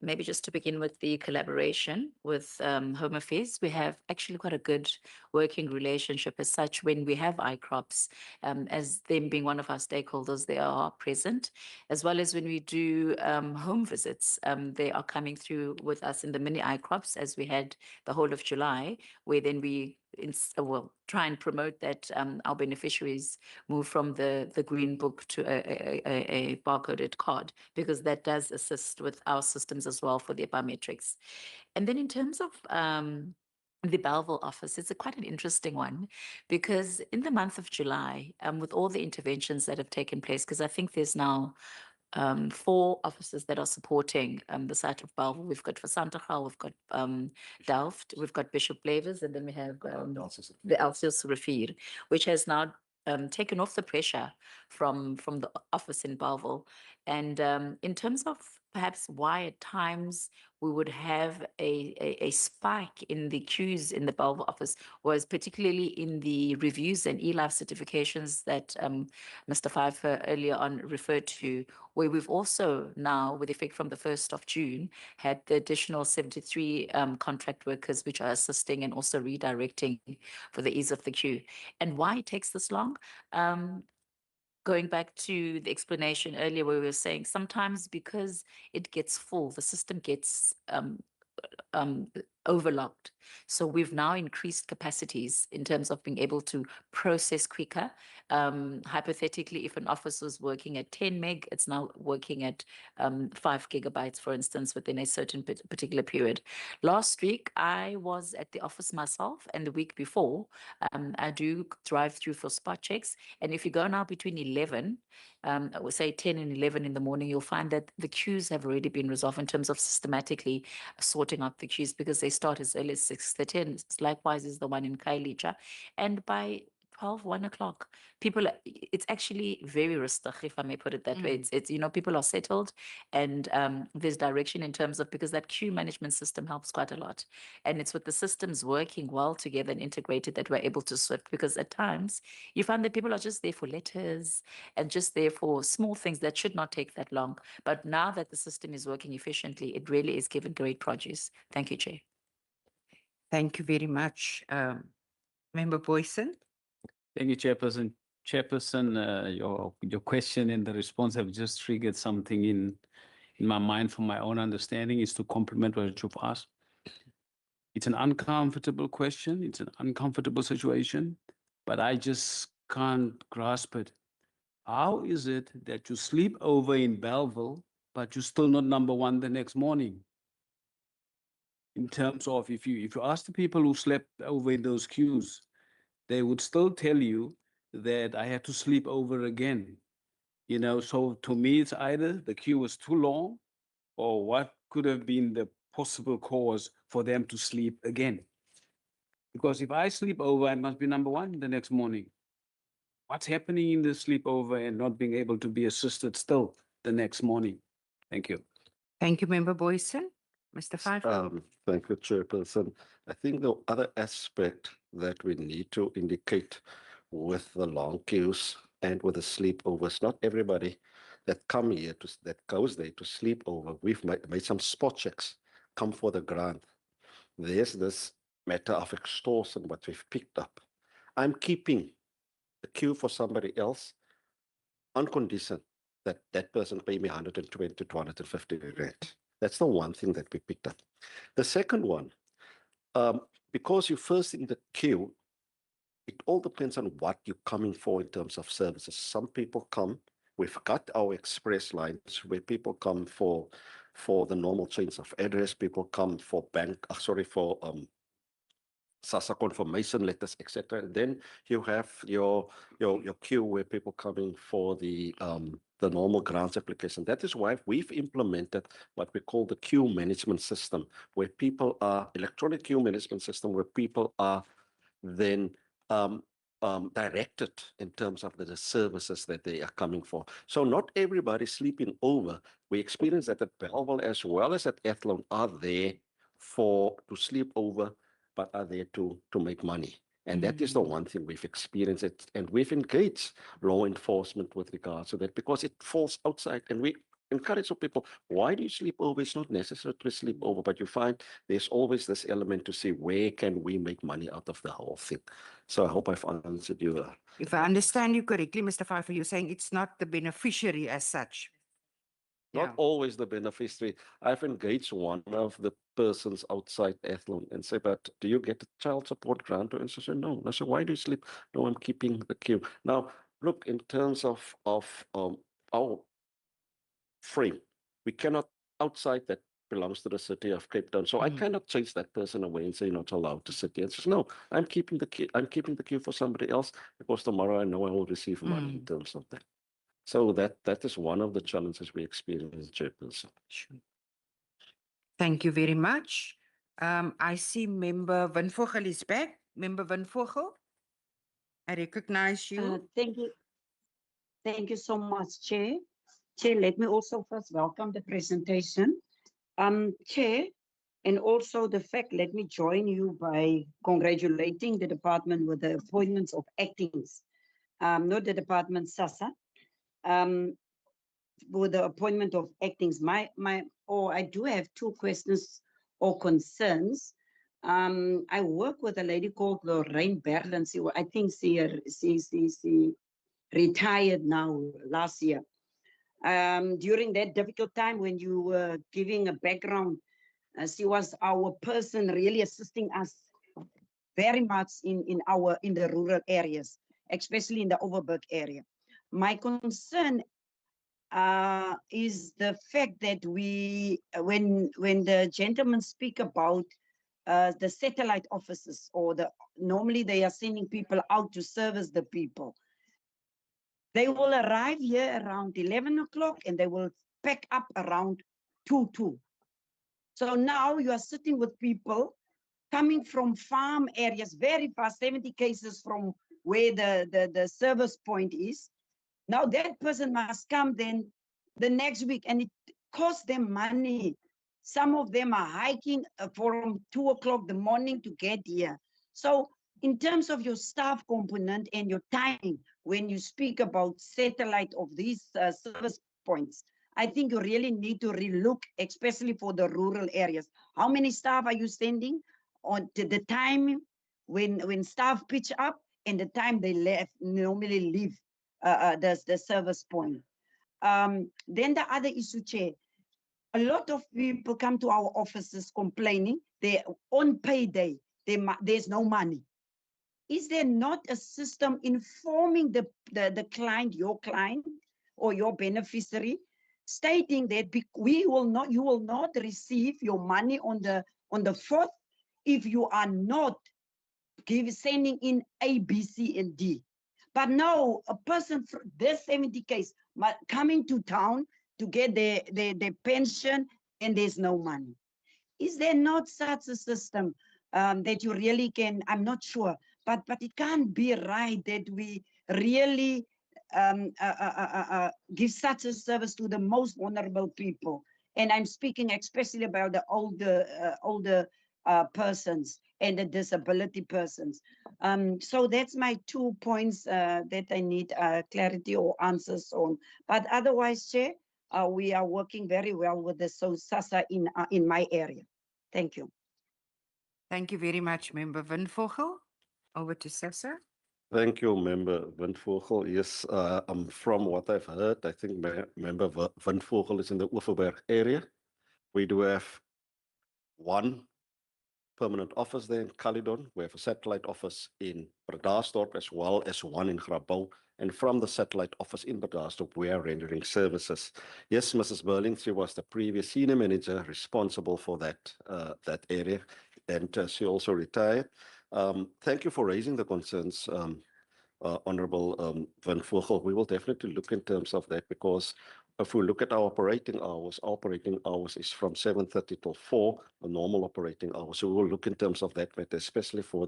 Maybe just to begin with the collaboration with Home Affairs, we have actually quite a good working relationship as such. When we have ICROPs, as them being one of our stakeholders, they are present, as well as when we do home visits, they are coming through with us in the mini ICROPs, as we had the whole of July, where then we try and promote that our beneficiaries move from the green book to a barcoded card, because that does assist with our systems as well for their biometrics. And then in terms of the Belleville office, it's quite an interesting one, because in the month of July, with all the interventions that have taken place, because I think there's now 4 officers that are supporting the site of Belleville. We've got Vasantagal, we've got Delft, we've got Bishop Blavers, and then we have the Elsius Rivier, which has now taken off the pressure from the office in Belleville. And in terms of perhaps why at times we would have a spike in the queues in the Belleville office was particularly in the reviews and e-life certifications that Mr. Pfeiffer earlier on referred to, where we've also now, with effect from the 1st of June, had the additional 73 contract workers which are assisting and also redirecting for the ease of the queue. And why it takes this long? Going back to the explanation earlier where we were saying sometimes because it gets full, the system gets overlocked. So we've now increased capacities in terms of being able to process quicker. Hypothetically, if an office was working at 10 meg, it's now working at 5 gigabytes, for instance, within a certain particular period. Last week, I was at the office myself, and the week before, I do drive through for spot checks. And if you go now between 11, I would say 10 and 11 in the morning, you'll find that the queues have already been resolved in terms of systematically sorting out the queues, because they start as early as 6:30, and likewise is the one in Kailicha. And by 12, 1 o'clock, people, it's actually very rustig, if I may put it that way. It's, people are settled, and there's direction in terms of, because that queue management system helps quite a lot. And it's with the systems working well together and integrated that we're able to swift, because at times you find that people are just there for letters and just there for small things that should not take that long. But now that the system is working efficiently, it really is giving great produce. Thank you, Chair. Thank you very much. Member Boyson. Thank you, Chairperson. Chairperson, your question and the response have just triggered something in my mind from my own understanding, is to complement what you've asked. It's an uncomfortable question. It's an uncomfortable situation, but I just can't grasp it. How is it that you sleep over in Belleville, but you're still not number one the next morning? In terms of, if you ask the people who slept over in those queues, they would still tell you that I had to sleep over again. So to me, it's either the queue was too long, or what could have been the possible cause for them to sleep again. Because if I sleep over, I must be number one the next morning. What's happening in the sleepover and not being able to be assisted still the next morning? Thank you. Thank you, Member Boyson. Mr. Pfeiffer. Thank you, Chairperson. I think the other aspect that we need to indicate with the long queues and with the sleepovers, not everybody that come here that goes there to sleep over. We've made some spot checks, come for the grant. There's this matter of extortion, what we've picked up. I'm keeping the queue for somebody else on condition that that person pay me 120 to 250 rand. That's the one thing that we picked up. The second one, because you're first in the queue, it all depends on what you're coming for in terms of services. Some people come, we've got our express lines where people come for the normal change of address, people come for SASSA confirmation letters, etc. And then you have your queue where people coming for the normal grants application. That is why we've implemented what we call the queue management system, where people are electronic queue management system, where people are then directed in terms of the services that they are coming for. So not everybody sleeping over. We experience that at Belleville as well as at Athlone are there to sleep over, but are there to make money. And that is the one thing we've experienced it, and we've engaged law enforcement with regards to that, because it falls outside, and we encourage people, why do you sleep over? It's not necessary to sleep over, but you find there's always this element to see where can we make money out of the whole thing. So I hope I've answered you. If I understand you correctly, Mr. Pfeiffer, you're saying it's not the beneficiary as such. Not always the beneficiary. I've engaged one of the persons outside Athlone and say, but do you get a child support grant? And she said, no. I said, why do you sleep? No, I'm keeping the queue. Now, look, in terms of our frame, we cannot, outside that belongs to the city of Cape Town. So I cannot chase that person away and say you're not allowed to sit here. And says, no, I'm keeping the queue. I'm keeping the queue for somebody else, because tomorrow I know I will receive money in terms of that. So that is one of the challenges we experience, Chairperson. Sure. Thank you very much. I see Member Van Vogel is back. Member Van Vogel, I recognize you. Thank you. Thank you so much, Chair. Chair, let me also first welcome the presentation. Chair, and also the fact, let me join you by congratulating the department with the appointments of actings, not the department SASSA, with the appointment of actings. I do have two questions or concerns. I work with a lady called Lorraine Berlin. I think she retired now last year. During that difficult time when you were giving a background She was our person really assisting us very much in the rural areas, especially in the Overberg area. My concern is the fact that when the gentlemen speak about the satellite offices, or normally they are sending people out to service the people. They will arrive here around 11 o'clock and they will pack up around 2. So now you are sitting with people coming from farm areas, very far, 70 cases from where the service point is. Now that person must come then the next week, and it costs them money. Some of them are hiking from 2 o'clock the morning to get here. So in terms of your staff component and your timing, when you speak about satellite of these service points, I think you really need to relook, especially for the rural areas. How many staff are you sending on to the time when staff pitch up and the time they normally leave the service point? Then the other issue, Chair, a lot of people come to our offices complaining they on payday, there's no money. Is there not a system informing the client, your client or your beneficiary, stating that you will not receive your money on the 4th if you are not sending in A, B, C, and D? But no, a person, this 70 case, coming to town to get their pension and there's no money. Is there not such a system that you really can? I'm not sure, but it can't be right that we really give such a service to the most vulnerable people. And I'm speaking especially about the older persons and the disability persons. So that's my 2 points that I need clarity or answers on. But otherwise, Chair, we are working very well with the SASSA in my area. Thank you. Thank you very much, Member Windvogel. Over to SASSA. Thank you, Member Windvogel. Yes, from what I've heard, I think Member Windvogel is in the Overberg area. We do have one permanent office there in Caledon. We have a satellite office in Bredasdorp as well as one in Grabouw. And from the satellite office in Bredasdorp, we are rendering services. Yes, Mrs. Burling, she was the previous senior manager responsible for that area, and she also retired. Thank you for raising the concerns, Honorable Windvogel. We will definitely look in terms of that, because if we look at our operating hours is from 7:30 till 4, a normal operating hours. So we will look in terms of that matter, especially for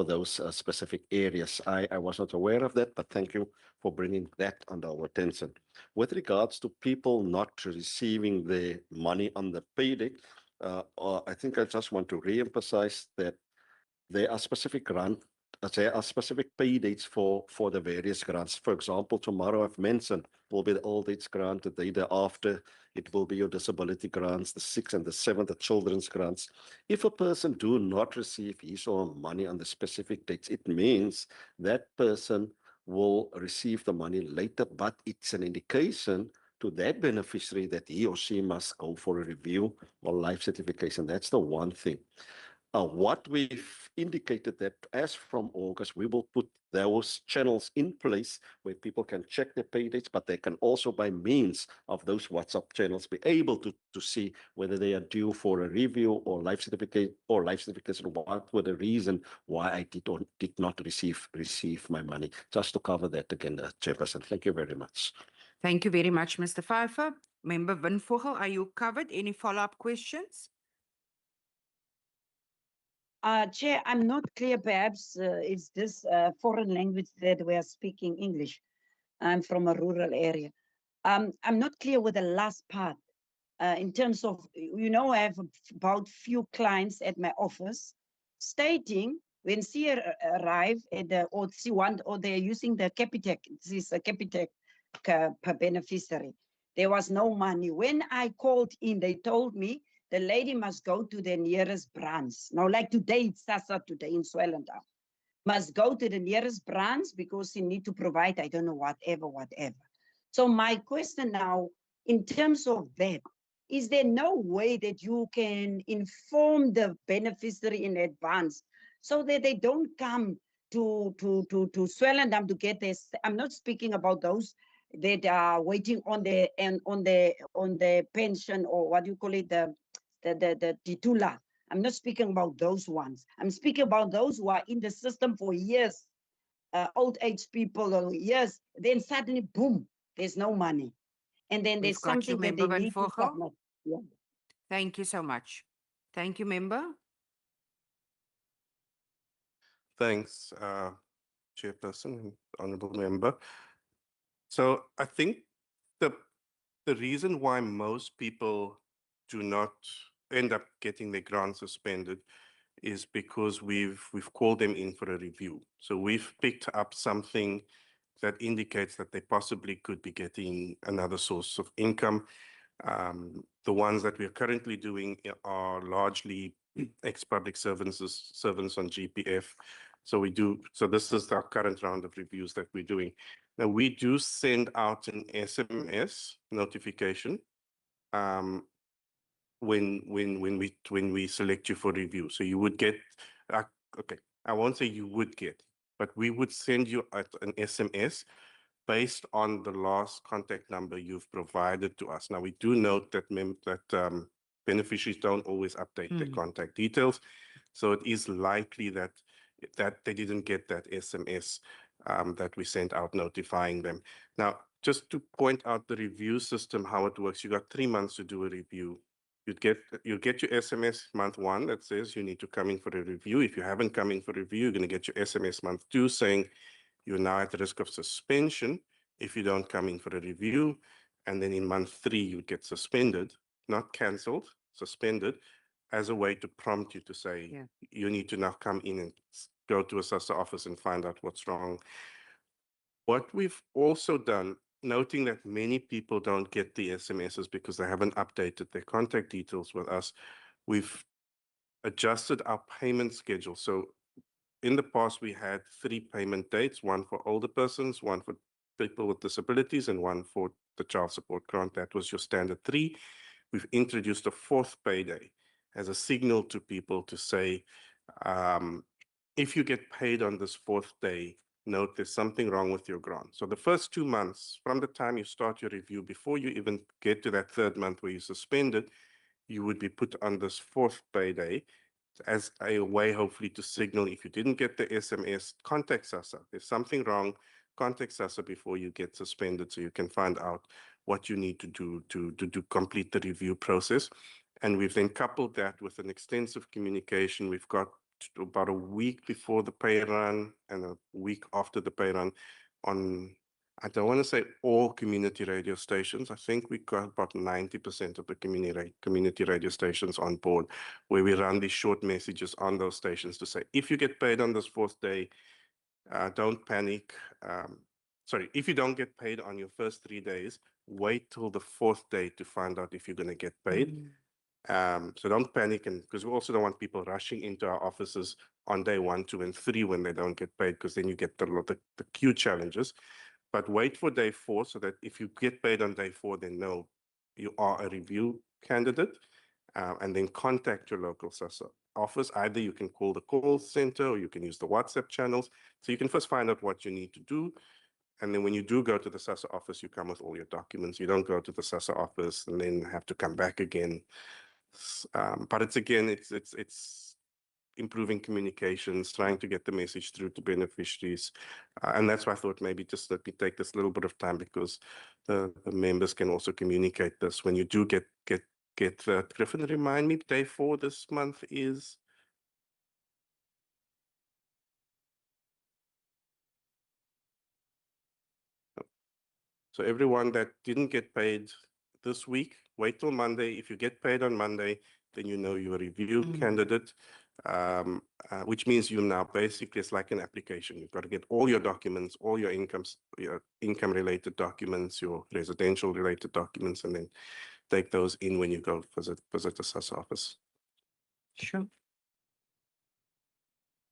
those specific areas. I was not aware of that, but thank you for bringing that under our attention. With regards to people not receiving their money on the pay date, I think I just want to re-emphasize that there are specific pay dates for the various grants. For example, tomorrow I've mentioned will be the old age grant, the day thereafter it will be your disability grants, the 6th and the 7th, the children's grants. If a person do not receive his or her money on the specific dates, it means that person will receive the money later, but it's an indication to that beneficiary that he or she must go for a review or life certification. That's the one thing. What we've indicated that as from August, we will put those channels in place where people can check their pay dates, but they can also, by means of those WhatsApp channels, be able to see whether they are due for a review or life certificate or life certification. What were the reason why I did not receive my money? Just to cover that again, Chairperson. Thank you very much. Thank you very much, Mr. Pfeiffer. Member Windvogel, are you covered? Any follow-up questions? Chair, I'm not clear. Perhaps is this foreign language that we are speaking English? I'm from a rural area. I'm not clear with the last part. In terms of, I have about few clients at my office stating when she arrive at or they're using the Capitec, this is a Capitec per beneficiary. There was no money. When I called in, they told me the lady must go to the nearest branch. Now, like today, it's SASSA today in Swellendam. Must go to the nearest branch because she need to provide, I don't know, whatever. So my question now, in terms of that, is there no way that you can inform the beneficiary in advance so that they don't come to Swellendam to get this? I'm not speaking about those that are waiting on the pension, or what do you call it, the titula. I'm not speaking about those ones. I'm speaking about those who are in the system for years, old age people or years. Then suddenly, boom, there's no money, and then We've there's got you, something that Member they Van need to Vogel. submit. Yeah. Thank you so much. Thank you, Member. Thanks, Chairperson and Honourable Member. So I think the reason why most people do not end up getting their grant suspended is because we've called them in for a review. So we've picked up something that indicates that they possibly could be getting another source of income. The ones that we are currently doing are largely ex-public servants on GPF. So this is our current round of reviews that we're doing. Now, we do send out an SMS notification when we select you for review. So you would get, okay, I won't say you would get, but we would send you an SMS based on the last contact number you've provided to us. Now, we do note that beneficiaries don't always update their contact details. So it is likely that they didn't get that SMS that we sent out notifying them. Now, just to point out the review system, how it works, you got 3 months to do a review. You'll get your SMS month 1 that says you need to come in for a review. If you haven't come in for a review, you're going to get your SMS month 2 saying you're now at risk of suspension if you don't come in for a review. And then in month 3, you get suspended, not cancelled, suspended, as a way to prompt you to say, you need to now come in and go to a SASSA office and find out what's wrong. What we've also done, noting that many people don't get the SMSs because they haven't updated their contact details with us, we've adjusted our payment schedule. So in the past, we had 3 payment dates, one for older persons, one for people with disabilities, and one for the child support grant. That was your standard 3. We've introduced a 4th payday as a signal to people to say, if you get paid on this 4th day, note there's something wrong with your grant. So the first 2 months, from the time you start your review, before you even get to that 3rd month where you suspended, you would be put on this 4th payday as a way, hopefully, to signal if you didn't get the SMS, contact SASSA. There's something wrong, contact SASSA before you get suspended so you can find out what you need to do to complete the review process. And we've then coupled that with an extensive communication. We've got about a week before the pay run and a week after the pay run on, I don't want to say all community radio stations. I think we got about 90% of the community radio stations on board, where we run these short messages on those stations to say, if you get paid on this 4th day, don't panic. Sorry, if you don't get paid on your first 3 days, wait till the 4th day to find out if you're going to get paid. So don't panic, and because we also don't want people rushing into our offices on day 1, 2, and 3 when they don't get paid, because then you get the queue challenges. But wait for day 4 so that if you get paid on day 4, then know you are a review candidate, and then contact your local SASSA office. Either you can call the call center or you can use the WhatsApp channels. So you can first find out what you need to do. And then when you do go to the SASSA office, you come with all your documents. You don't go to the SASSA office and then have to come back again. But it's improving communications, trying to get the message through to beneficiaries. And that's why I thought maybe just let me take this little bit of time, because the members can also communicate this. When you do get Griffin, remind me, day 4 this month is? So everyone that didn't get paid this week, wait till Monday. If you get paid on Monday, then you know you're a review candidate, which means you now basically, it's like an application. You've got to get all your documents, all your income-related documents, your residential-related documents, and then take those in when you go visit the SASSA office. Sure.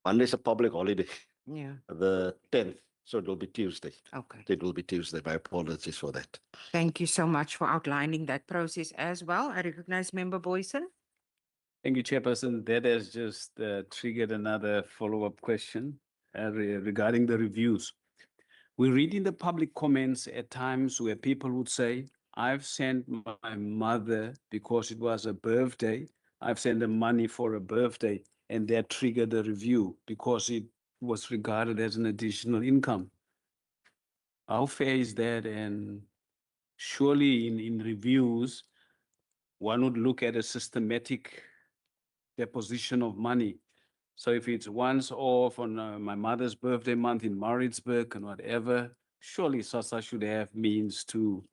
Monday's a public holiday. Yeah. The 10th. So it will be Tuesday. Okay. It will be Tuesday. My apologies for that. Thank you so much for outlining that process as well. I recognize Member Boyson. Thank you, Chairperson. That has just triggered another follow-up question regarding the reviews. We read in the public comments at times where people would say, I've sent my mother because it was a birthday. I've sent the money for a birthday, and that triggered a review because it was regarded as an additional income. How fair is that? And surely in reviews, one would look at a systematic deposition of money. So if it's once off on my mother's birthday month in Maritzburg and whatever, surely SASSA should have means to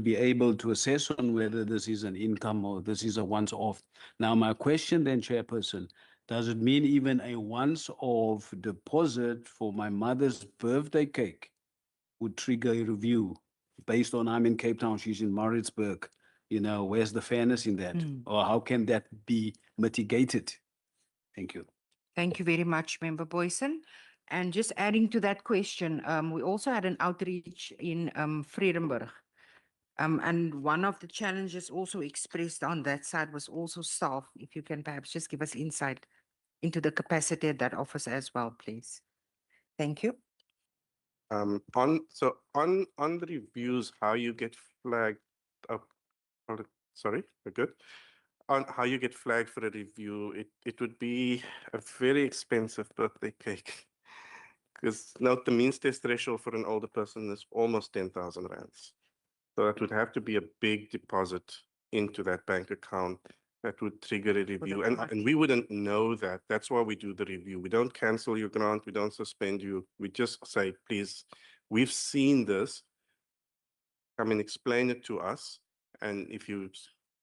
be able to assess on whether this is an income or this is a once off. Now, my question then, Chairperson, does it mean even a once off deposit for my mother's birthday cake would trigger a review based on I'm in Cape Town, she's in Maritzburg? You know, where's the fairness in that? Or how can that be mitigated? Thank you. Thank you very much, Member Boyson. And just adding to that question, we also had an outreach in Vredenburg. And one of the challenges also expressed on that side was also staff. If you can perhaps just give us insight into the capacity at that office as well, please. Thank you. On the reviews, how you get flagged up. Sorry, we're good. On how you get flagged for a review, it would be a very expensive birthday cake. Because note the means test threshold for an older person is almost 10,000 rands. So that would have to be a big deposit into that bank account that would trigger a review. And we wouldn't know that. That's why we do the review. We don't cancel your grant. We don't suspend you. We just say, please, we've seen this. Come and explain it to us. And if you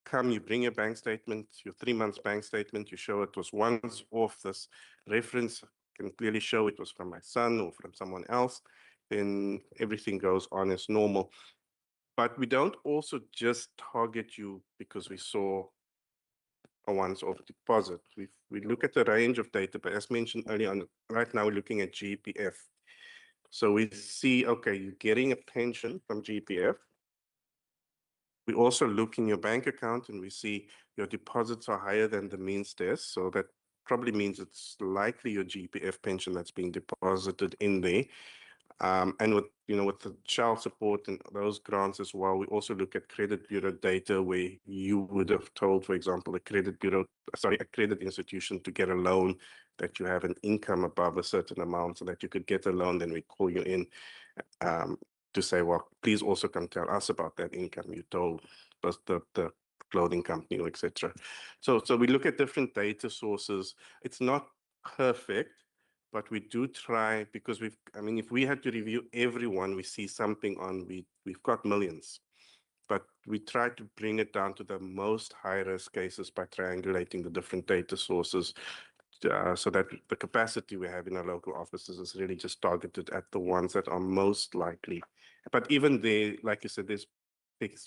come, you bring your bank statement, your 3 months bank statement, you show it was once off, this reference can clearly show it was from my son or from someone else, then everything goes on as normal. But we don't also just target you because we saw a once-off deposit. We look at the range of data, but as mentioned earlier on, right now we're looking at GPF. So we see, okay, you're getting a pension from GPF. We also look in your bank account and we see your deposits are higher than the means test. So that probably means it's likely your GPF pension that's being deposited in there. And with the child support and those grants as well, we also look at credit bureau data where you would have told, for example, a credit institution to get a loan that you have an income above a certain amount so that you could get a loan. Then we call you in to say, well, please also come tell us about that income you told the clothing company or etc. So we look at different data sources. It's not perfect, but we do try because if we had to review everyone, we see something on, we've got millions, but we try to bring it down to the most high-risk cases by triangulating the different data sources so that the capacity we have in our local offices is really just targeted at the ones that are most likely. But even there, like you said, there's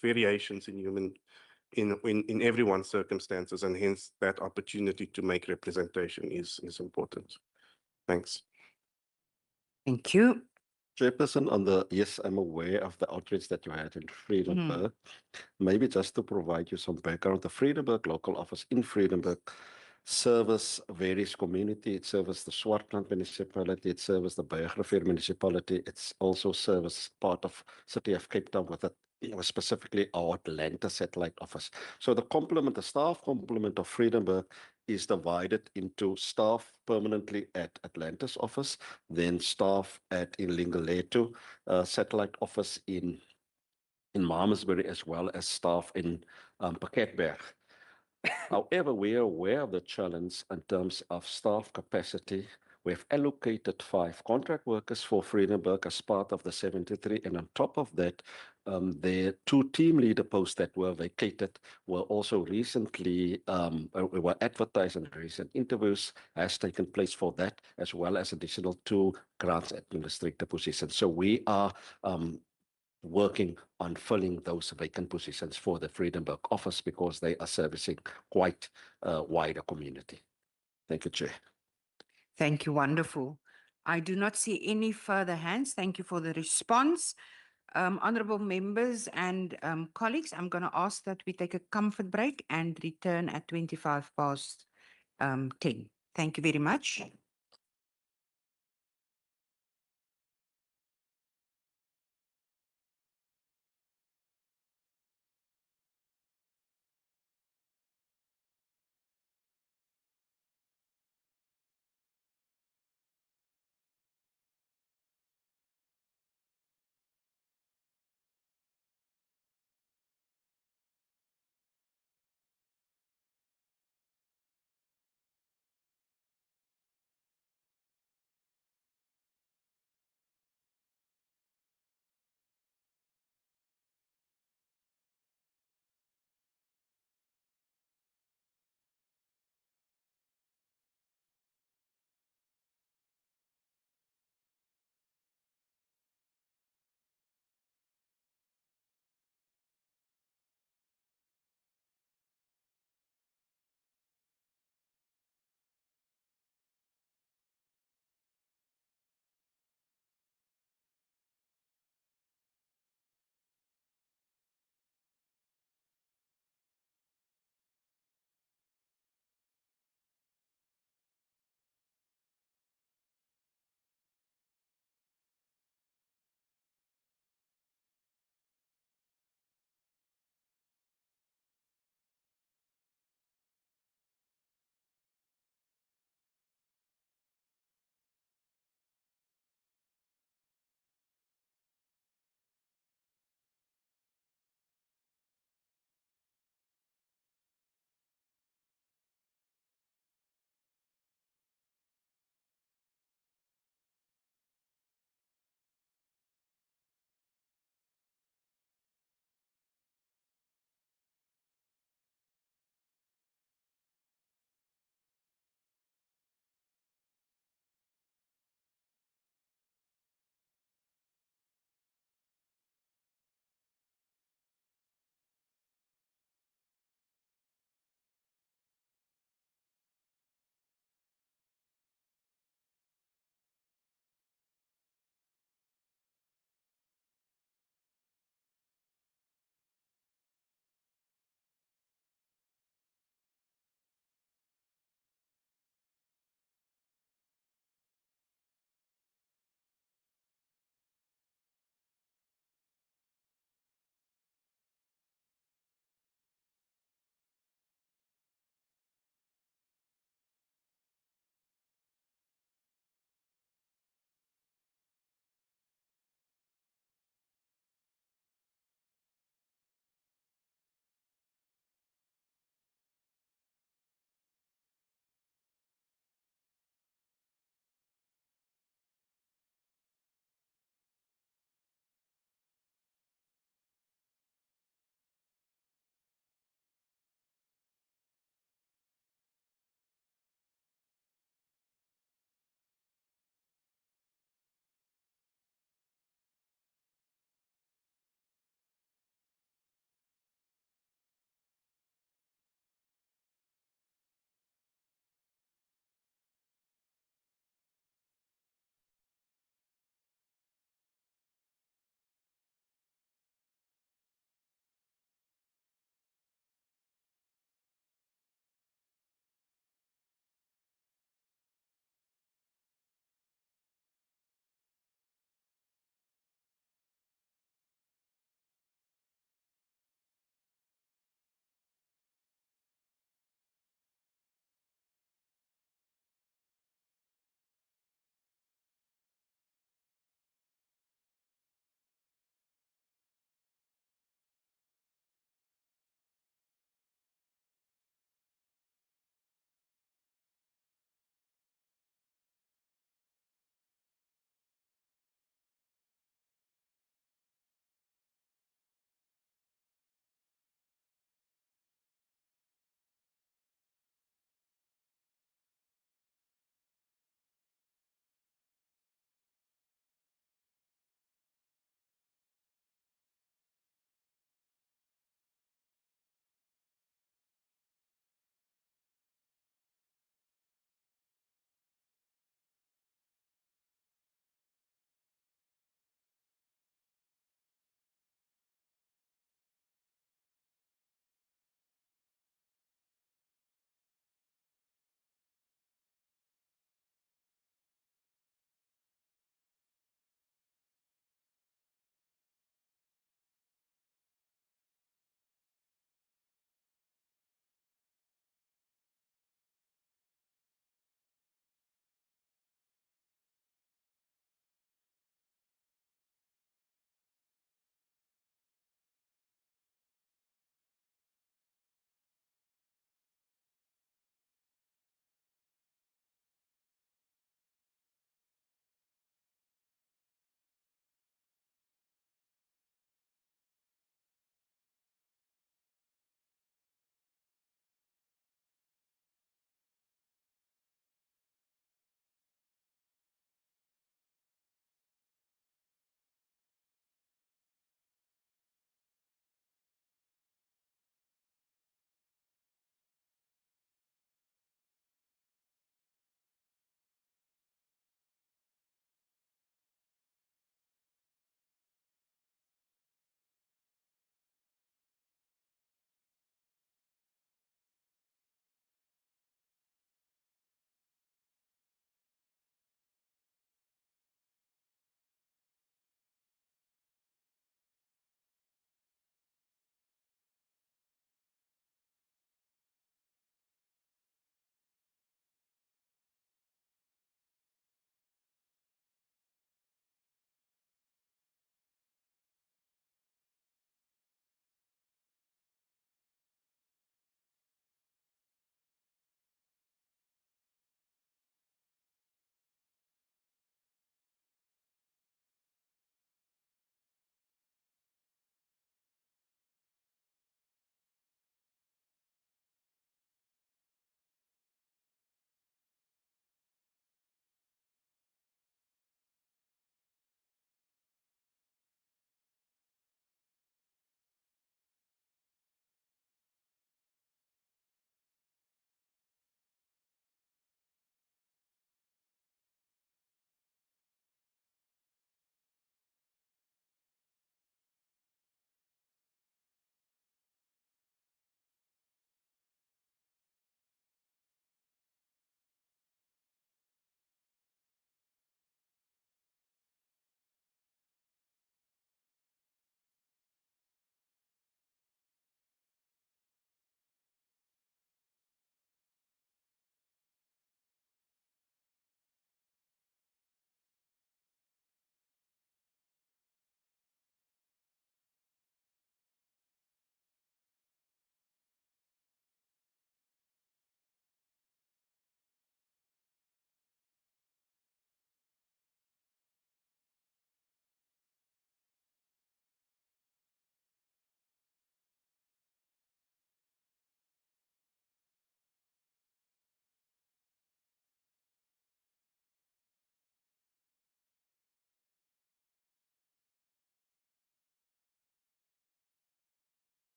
variations in everyone's circumstances, and hence that opportunity to make representation is important. Thanks. Thank you. Chairperson, yes, I'm aware of the outreach that you had in Vredenburg. Maybe just to provide you some background, the Vredenburg local office in Vredenburg service various community. It serves the Swartland municipality, it serves the Bergrivier municipality, it's also serves part of City of Cape Town with it, specifically our Atlanta satellite office. So the staff complement of Vredenburg is divided into staff permanently at Atlanta's office, then staff at Inlingoleto satellite office in Malmesbury, as well as staff in Pakketberg. However, we are aware of the challenge in terms of staff capacity. We have allocated 5 contract workers for Vredenburg as part of the 73, and on top of that, the 2 team leader posts that were vacated were also recently were advertised in recent interviews, has taken place for that, as well as additional 2 grants administrator positions. So we are working on filling those vacant positions for the Vredenburg office because they are servicing quite a wider community. Thank you, Chair. Thank you. Wonderful. I do not see any further hands. Thank you for the response. Honorable members and colleagues, I'm going to ask that we take a comfort break and return at 25 past 10. Thank you very much.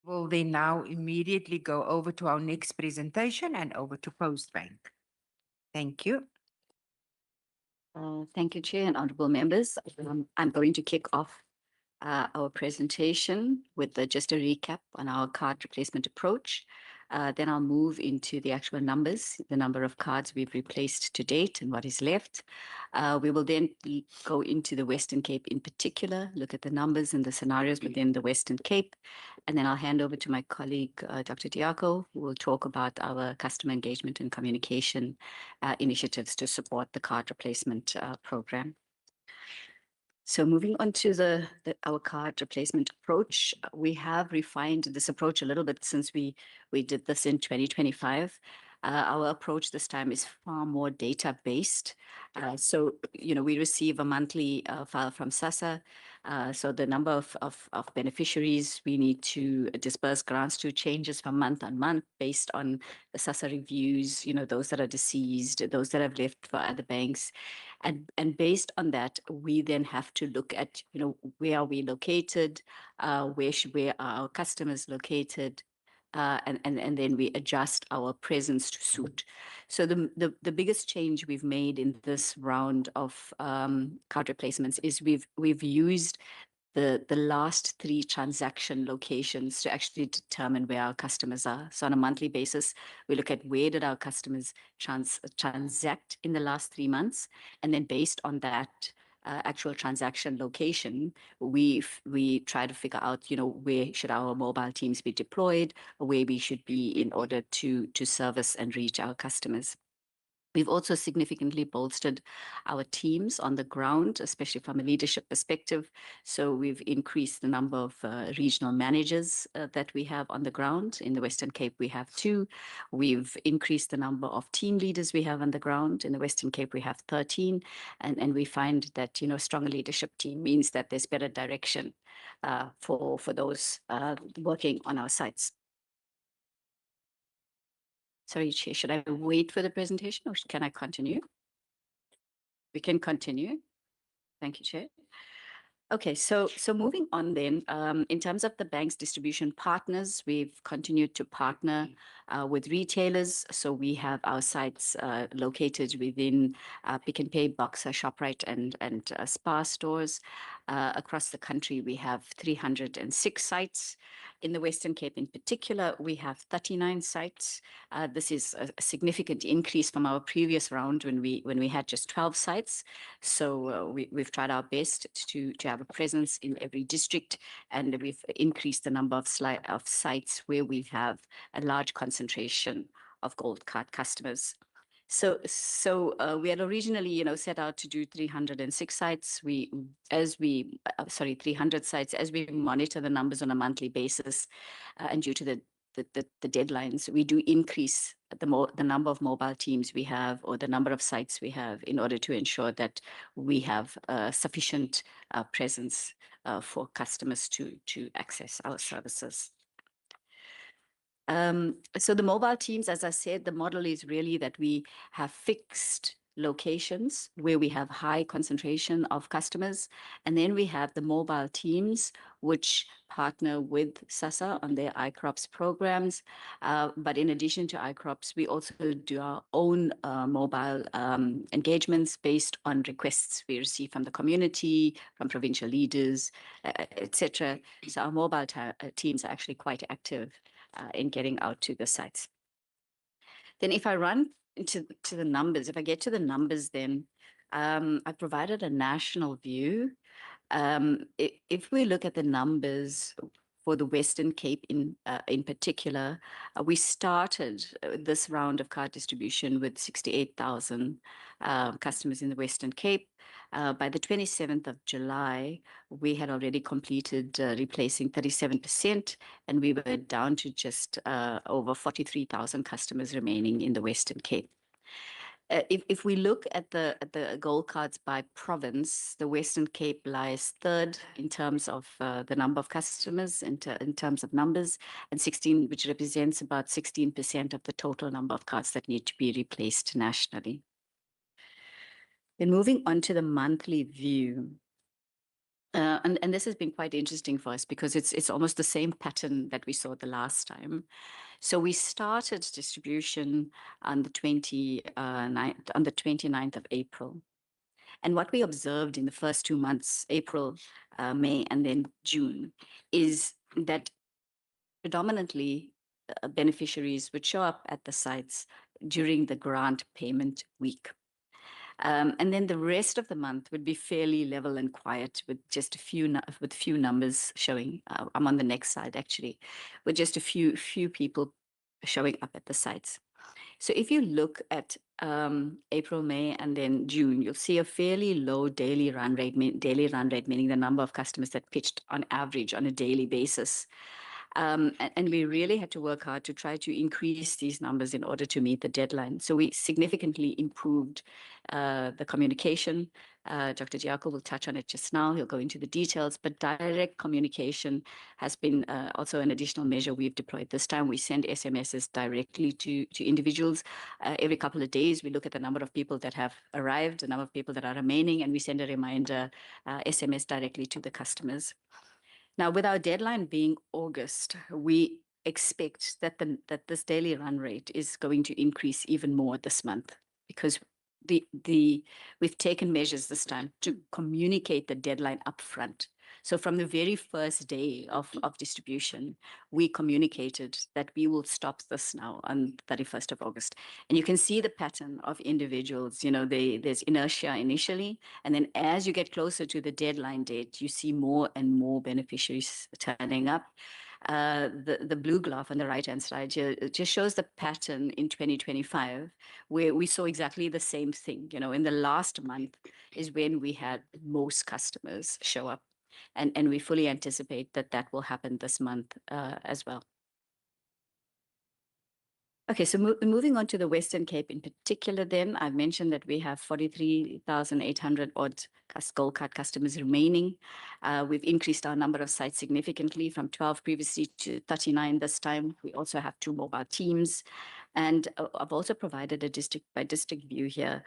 We'll then now immediately go over to our next presentation and over to Postbank. Thank you. Thank you, Chair and honorable members. I'm going to kick off our presentation with just a recap on our card replacement approach. Then I'll move into the actual numbers, the number of cards we've replaced to date and what is left. We will then go into the Western Cape in particular, look at the numbers and the scenarios within the Western Cape. And then I'll hand over to my colleague, Dr. Diako, who will talk about our customer engagement and communication initiatives to support the card replacement program. So moving on to our card replacement approach, we have refined this approach a little bit since we did this in 2025. Our approach this time is far more data-based. So, we receive a monthly file from SASSA. So the number of beneficiaries we need to disperse grants to changes from month on month based on the SASSA reviews, those that are deceased, those that have left for other banks. And based on that, we then have to look at, where are we located, where are our customers located, and then we adjust our presence to suit. So the biggest change we've made in this round of card replacements is we've used the last 3 transaction locations to actually determine where our customers are. So on a monthly basis, we look at where did our customers transact in the last 3 months, and then based on that actual transaction location, we try to figure out, where should our mobile teams be deployed, or where we should be in order to service and reach our customers. We've also significantly bolstered our teams on the ground, especially from a leadership perspective. So we've increased the number of regional managers that we have on the ground. In the Western Cape, we have 2. We've increased the number of team leaders we have on the ground. In the Western Cape, we have 13. And we find that, stronger leadership team means that there's better direction for those working on our sites. Sorry, Chair, should I wait for the presentation or can I continue? We can continue. Thank you, Chair. Okay, so moving on then, in terms of the bank's distribution partners, we've continued to partner with retailers. So we have our sites located within Pick n Pay, Boxer, ShopRite, and Spar stores. Across the country, we have 306 sites. In the Western Cape in particular, we have 39 sites. This is a significant increase from our previous round when we had just 12 sites. So we've tried our best to have a presence in every district, and we've increased the number of sites where we have a large concentration of Gold Card customers. So we had originally, set out to do 306 sites. 300 sites. As we monitor the numbers on a monthly basis, and due to the deadlines, we do increase the number of mobile teams we have or the number of sites we have in order to ensure that we have sufficient presence for customers to access our services. So the mobile teams, as I said, the model is really that we have fixed locations where we have high concentration of customers. And then we have the mobile teams, which partner with SASSA on their iCrops programs. But in addition to iCrops, we also do our own mobile engagements based on requests we receive from the community, from provincial leaders, etc. So our mobile teams are actually quite active in getting out to the sites. Then if I run into the numbers, if I get to the numbers, then I provided a national view. If we look at the numbers for the Western Cape in particular, we started this round of card distribution with 68,000 customers in the Western Cape. By the 27th of July, we had already completed replacing 37%, and we were down to just over 43,000 customers remaining in the Western Cape. If we look at the Gold Cards by province, the Western Cape lies 3rd in terms of the number of customers, in terms of numbers, and 16, which represents about 16% of the total number of cards that need to be replaced nationally. Then moving on to the monthly view. And this has been quite interesting for us because it's almost the same pattern that we saw the last time. So we started distribution on the 29th of April. And what we observed in the first 2 months, April, May, and then June, is that predominantly beneficiaries would show up at the sites during the grant payment week. And then the rest of the month would be fairly level and quiet with just a few numbers showing. I'm on the next slide actually, with just a few people showing up at the sites. So if you look at April, May, and then June, you'll see a fairly low daily run rate, meaning the number of customers that pitched on average on a daily basis. And we really had to work hard to try to increase these numbers in order to meet the deadline. So we significantly improved the communication. Dr. Diako will touch on it just now. He'll go into the details, but direct communication has been also an additional measure we've deployed this time. We send SMSs directly to individuals. Every couple of days, we look at the number of people that have arrived, the number of people that are remaining, and we send a reminder SMS directly to the customers. Now, with our deadline being August, we expect that this daily run rate is going to increase even more this month because we've taken measures this time to communicate the deadline upfront. So from the very first day of distribution, we communicated that we will stop this now on 31st of August. And you can see the pattern of individuals, there's inertia initially, and then as you get closer to the deadline date, you see more and more beneficiaries turning up. The blue graph on the right-hand side here just shows the pattern in 2025, where we saw exactly the same thing. In the last month is when we had most customers show up. And we fully anticipate that will happen this month as well. Okay, so moving on to the Western Cape in particular then, I've mentioned that we have 43,800 odd Gold Card customers remaining. We've increased our number of sites significantly from 12 previously to 39 this time. We also have 2 mobile teams. And I've also provided a district-by-district view here.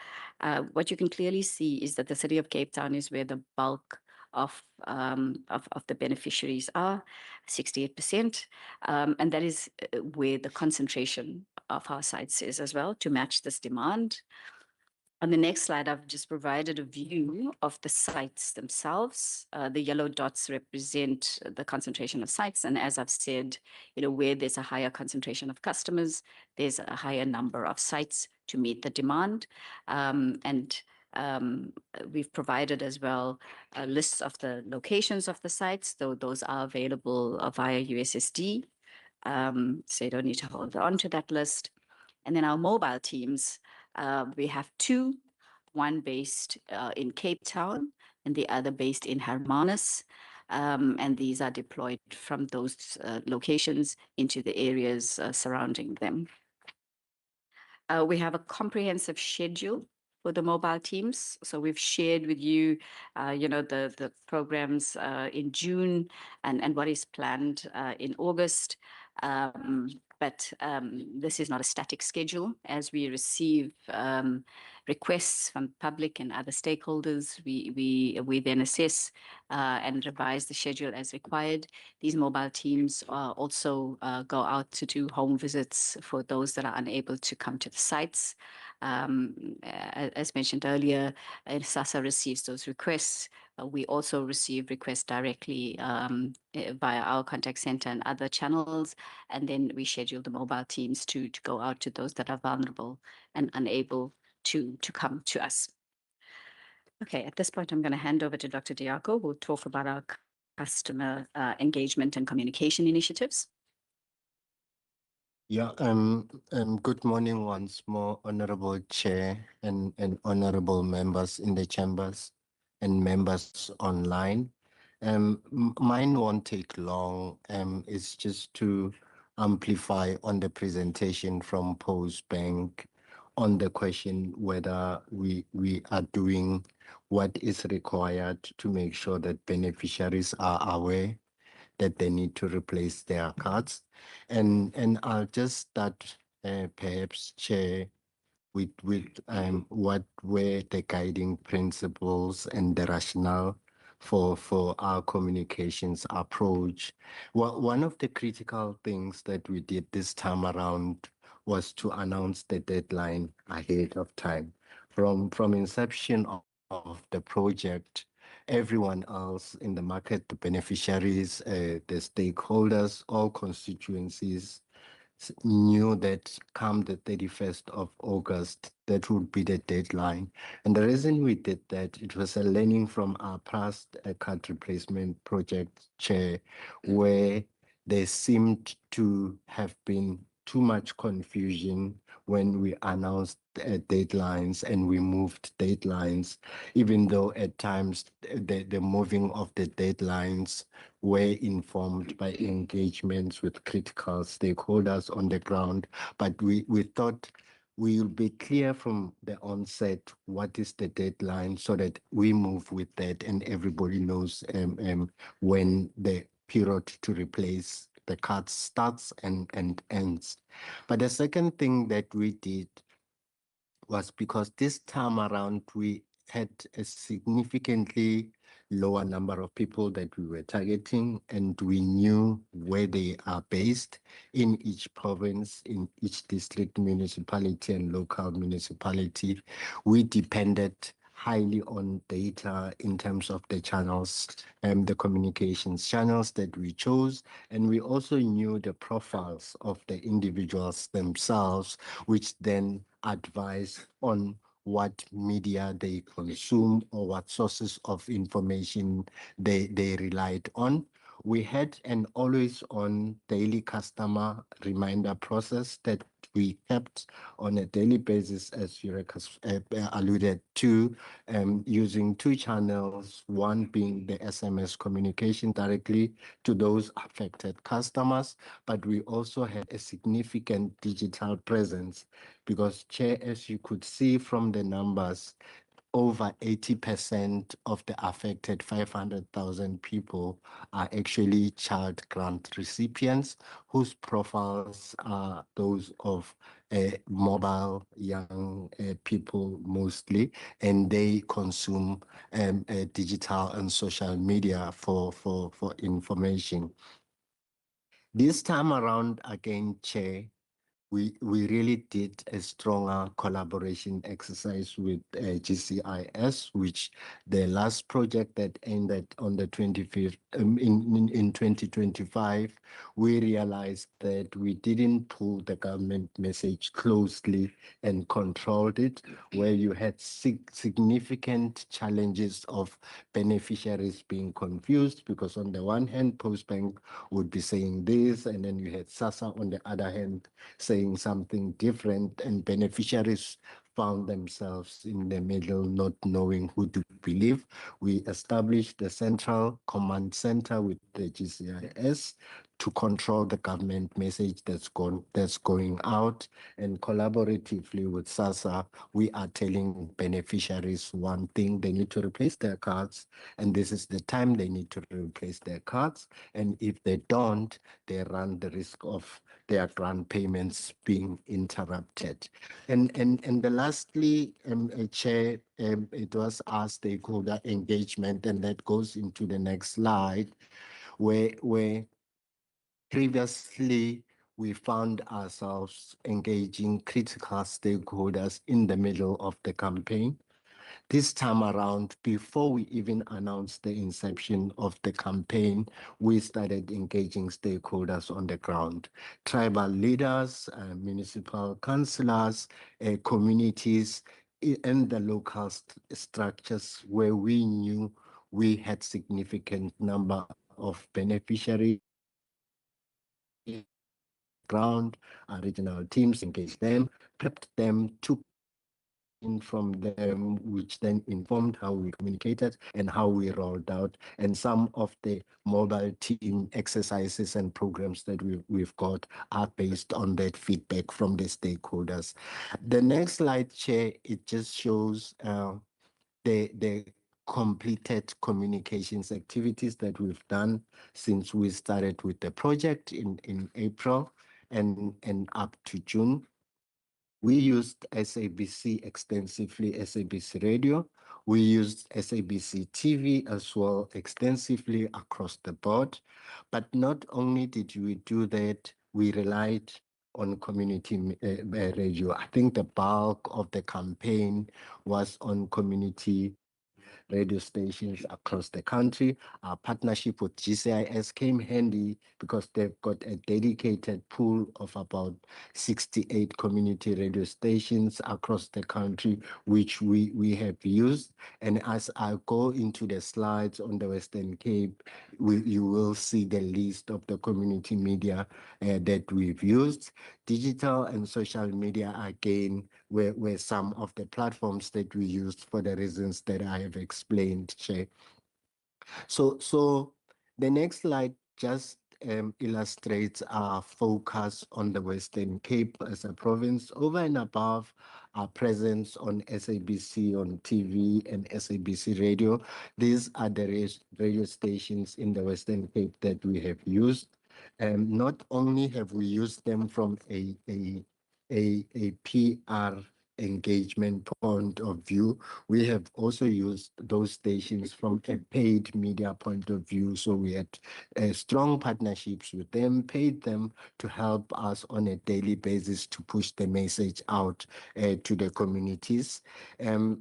What you can clearly see is that the city of Cape Town is where the bulk of the beneficiaries are, 68%. And that is where the concentration of our sites is as well to match this demand. On the next slide, I've just provided a view of the sites themselves. The yellow dots represent the concentration of sites. And as I've said, where there's a higher concentration of customers, there's a higher number of sites to meet the demand. We've provided as well lists of the locations of the sites, though those are available via USSD. So you don't need to hold on to that list. And then our mobile teams, we have 2, one based in Cape Town and the other based in Hermanus. And these are deployed from those locations into the areas surrounding them. We have a comprehensive schedule for the mobile teams. So we've shared with you, the programs in June and what is planned in August. But this is not a static schedule. As we receive requests from public and other stakeholders, we then assess and revise the schedule as required. These mobile teams also go out to do home visits for those that are unable to come to the sites. As mentioned earlier, SASSA receives those requests. We also receive requests directly via our contact center and other channels, and then we schedule the mobile teams to go out to those that are vulnerable and unable to come to us. Okay, at this point, I'm going to hand over to Dr. Diako, who will talk about our customer engagement and communication initiatives. Yeah, good morning once more, Honorable Chair and honorable members in the chambers and members online. Mine won't take long. It's just to amplify on the presentation from Post Bank on the question whether we are doing what is required to make sure that beneficiaries are aware that they need to replace their cards. And I'll just start perhaps, Chair, with what were the guiding principles and the rationale for our communications approach. Well, one of the critical things that we did this time around was to announce the deadline ahead of time. From inception of the project, everyone else in the market, the beneficiaries, the stakeholders, all constituencies knew that come the 31st of August, that would be the deadline. And the reason we did that, it was a learning from our past card replacement project chair, where there seemed to have been too much confusion when we announced deadlines and we moved deadlines, even though at times the moving of the deadlines were informed by engagements with critical stakeholders on the ground. But we thought we will be clear from the onset what is the deadline so that we move with that and everybody knows when the period to replace the cards starts and ends. But the second thing that we did was because this time around we had a significantly lower number of people that we were targeting, and we knew where they are based in each province, in each district municipality and local municipality. We depended highly on data in terms of the channels and the communications channels that we chose. And we also knew the profiles of the individuals themselves, which then advise on what media they consume or what sources of information they relied on. We had an always on daily customer reminder process that we kept on a daily basis, as Yurek has alluded to, using two channels, one being the SMS communication directly to those affected customers, but we also had a significant digital presence because, Chair, as you could see from the numbers, over 80% of the affected 500,000 people are actually child grant recipients whose profiles are those of mobile young people mostly, and they consume digital and social media for information. This time around again, Chair, we really did a stronger collaboration exercise with GCIS, which the last project that ended on the 25th in 2025, we realized that we didn't pull the government message closely and controlled it, where you had significant challenges of beneficiaries being confused, because on the one hand, Postbank would be saying this, and then you had SASSA on the other hand saying something different, and beneficiaries found themselves in the middle, not knowing who to believe. We established the central command center with the GCIS to control the government message that's going out, and collaboratively with SASSA, we are telling beneficiaries one thing: they need to replace their cards, and this is the time they need to replace their cards. And if they don't, they run the risk of their grant payments being interrupted. And the lastly, Chair, it was our stakeholder engagement, and that goes into the next slide, where previously we found ourselves engaging critical stakeholders in the middle of the campaign. This time around, before we even announced the inception of the campaign, we started engaging stakeholders on the ground: tribal leaders, municipal councillors, communities, and the local structures where we knew we had significant number of beneficiaries ground. Our regional teams engaged them, prepped them, took in from them, which then informed how we communicated and how we rolled out, and some of the mobile team exercises and programs that we've got are based on that feedback from the stakeholders. The next slide, Chair, it just shows the completed communications activities that we've done since we started with the project in April and up to June. We used SABC extensively, SABC Radio. We used SABC TV as well extensively across the board. But not only did we do that, we relied on community radio. I think the bulk of the campaign was on community radio stations across the country. Our partnership with GCIS came handy because they've got a dedicated pool of about 68 community radio stations across the country, which we have used. And as I go into the slides on the Western Cape, you will see the list of the community media that we've used. Digital and social media, again, were some of the platforms that we used for the reasons that I have explained, Chair. So the next slide just illustrates our focus on the Western Cape as a province over and above our presence on SABC on TV and SABC radio. These are the radio stations in the Western Cape that we have used. Not only have we used them from a PR engagement point of view, we have also used those stations from a paid media point of view. So we had strong partnerships with them, paid them to help us on a daily basis to push the message out to the communities.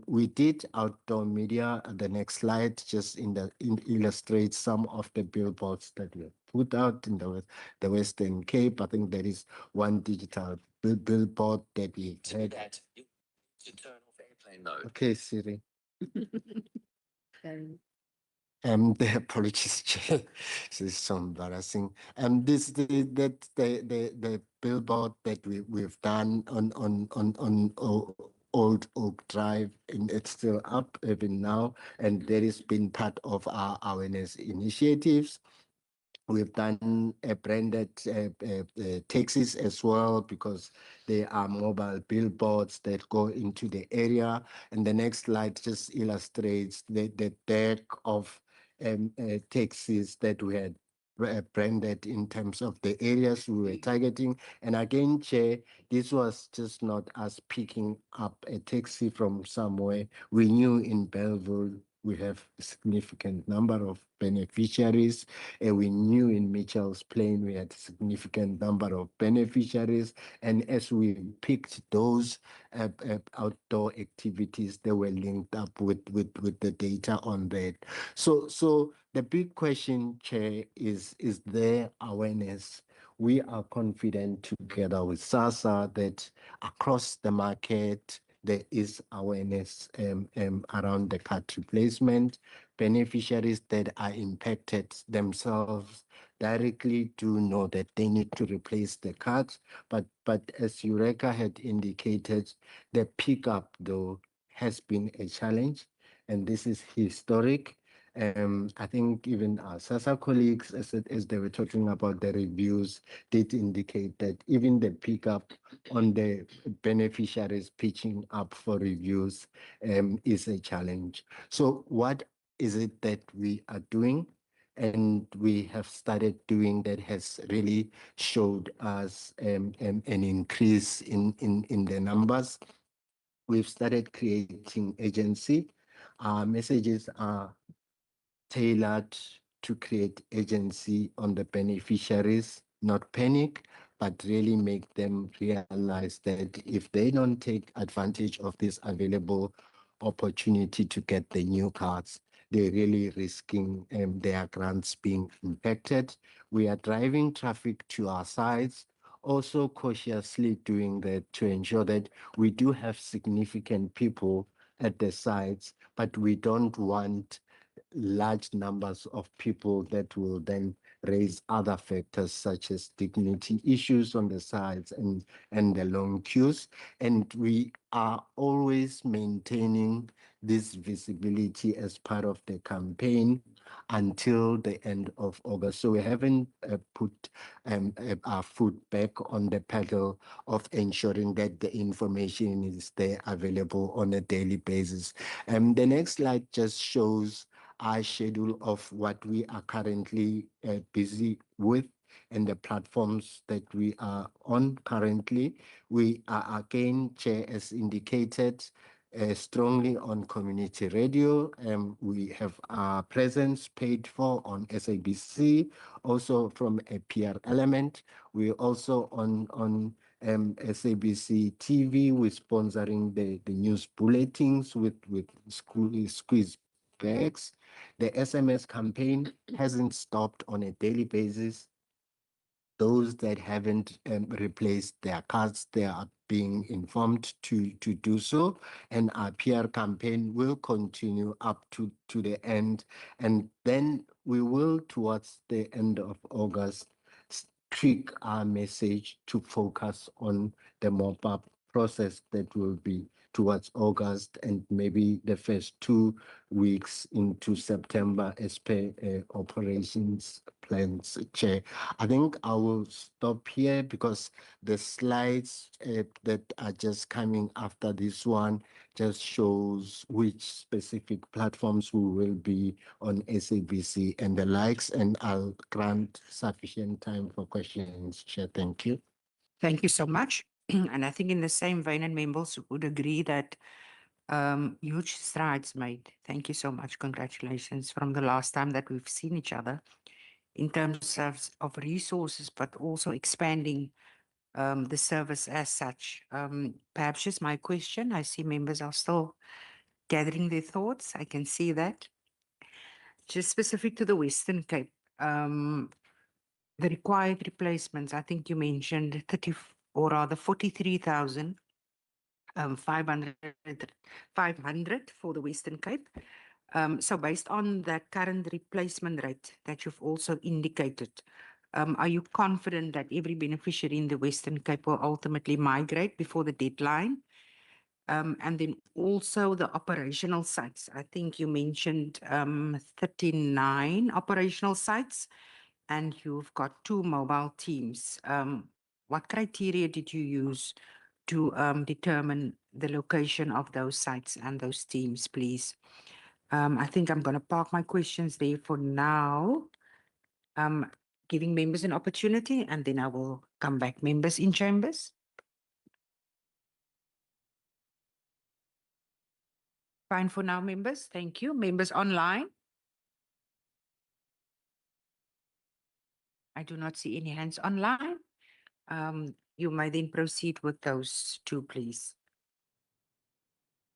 We did outdoor media. The next slide just illustrates some of the billboards that we put out in the Western Cape. I think there is one digital billboard that we had. To turn off airplane mode. Okay, Siri. The apologies, Chair. This is so embarrassing. The billboard that we've done on Old Oak Drive, and it's still up even now, and that has been part of our awareness initiatives. We've done branded taxis as well because they are mobile billboards that go into the area. And the next slide just illustrates the deck of taxis that we had branded in terms of the areas we were targeting. And again, Chair, this was just not us picking up a taxi from somewhere. We knew in Belleville we have a significant number of beneficiaries. And we knew in Mitchell's Plain we had a significant number of beneficiaries. And as we picked those outdoor activities, they were linked up with the data on that. So the big question, Chair, is there awareness? We are confident together with SASSA that across the market, there is awareness around the card replacement. Beneficiaries that are impacted themselves directly do know that they need to replace the cards. But as Eureka had indicated, the pickup, though, has been a challenge, and this is historic. I think even our SASSA colleagues, as they were talking about the reviews, did indicate that even the pickup on the beneficiaries pitching up for reviews is a challenge. So what is it that we are doing? And we have started doing that has really showed us an increase in the numbers. We've started creating agency. Our messages are tailored to create agency on the beneficiaries, not panic, but really make them realize that if they don't take advantage of this available opportunity to get the new cards, they're really risking their grants being impacted. We are driving traffic to our sites, also cautiously doing that to ensure that we do have significant people at the sites, but we don't want large numbers of people that will then raise other factors such as dignity issues on the sides and the long queues. And we are always maintaining this visibility as part of the campaign until the end of August. So we haven't put our foot back on the pedal of ensuring that the information is there available on a daily basis. The next slide just shows our schedule of what we are currently busy with. and the platforms that we are on currently. We are again, Chair, as indicated, strongly on community radio. We have our presence paid for on SABC, also from a PR element. We're also on SABC TV. We're sponsoring the news bulletins with squeeze bags. The SMS campaign hasn't stopped on a daily basis. Those that haven't replaced their cards, they are being informed to do so. And our PR campaign will continue up to the end. And then we will, towards the end of August, tweak our message to focus on the mop-up process that will be towards August and maybe the first 2 weeks into September as per operations plans, Chair. I think I will stop here because the slides that are just coming after this one just shows which specific platforms we will be on SABC and the likes, and I'll grant sufficient time for questions, Chair. Thank you. Thank you so much. And I think in the same vein, and members would agree that huge strides made. Thank you so much. Congratulations from the last time that we've seen each other in terms of resources, but also expanding the service as such. Perhaps just my question. I see members are still gathering their thoughts. I can see that. Just specific to the Western Cape, the required replacements, I think you mentioned 30 or rather 43,000. 500 for the Western Cape. So based on that current replacement rate that you've also indicated, are you confident that every beneficiary in the Western Cape will ultimately migrate before the deadline? And then also the operational sites. I think you mentioned 39 operational sites, and you've got 2 mobile teams. What criteria did you use to determine the location of those sites and those teams, please? I think I'm going to park my questions there for now, giving members an opportunity, and then I will come back. Members in chambers? Fine for now, members. Thank you. Members online? I do not see any hands online. You may then proceed with those 2, please.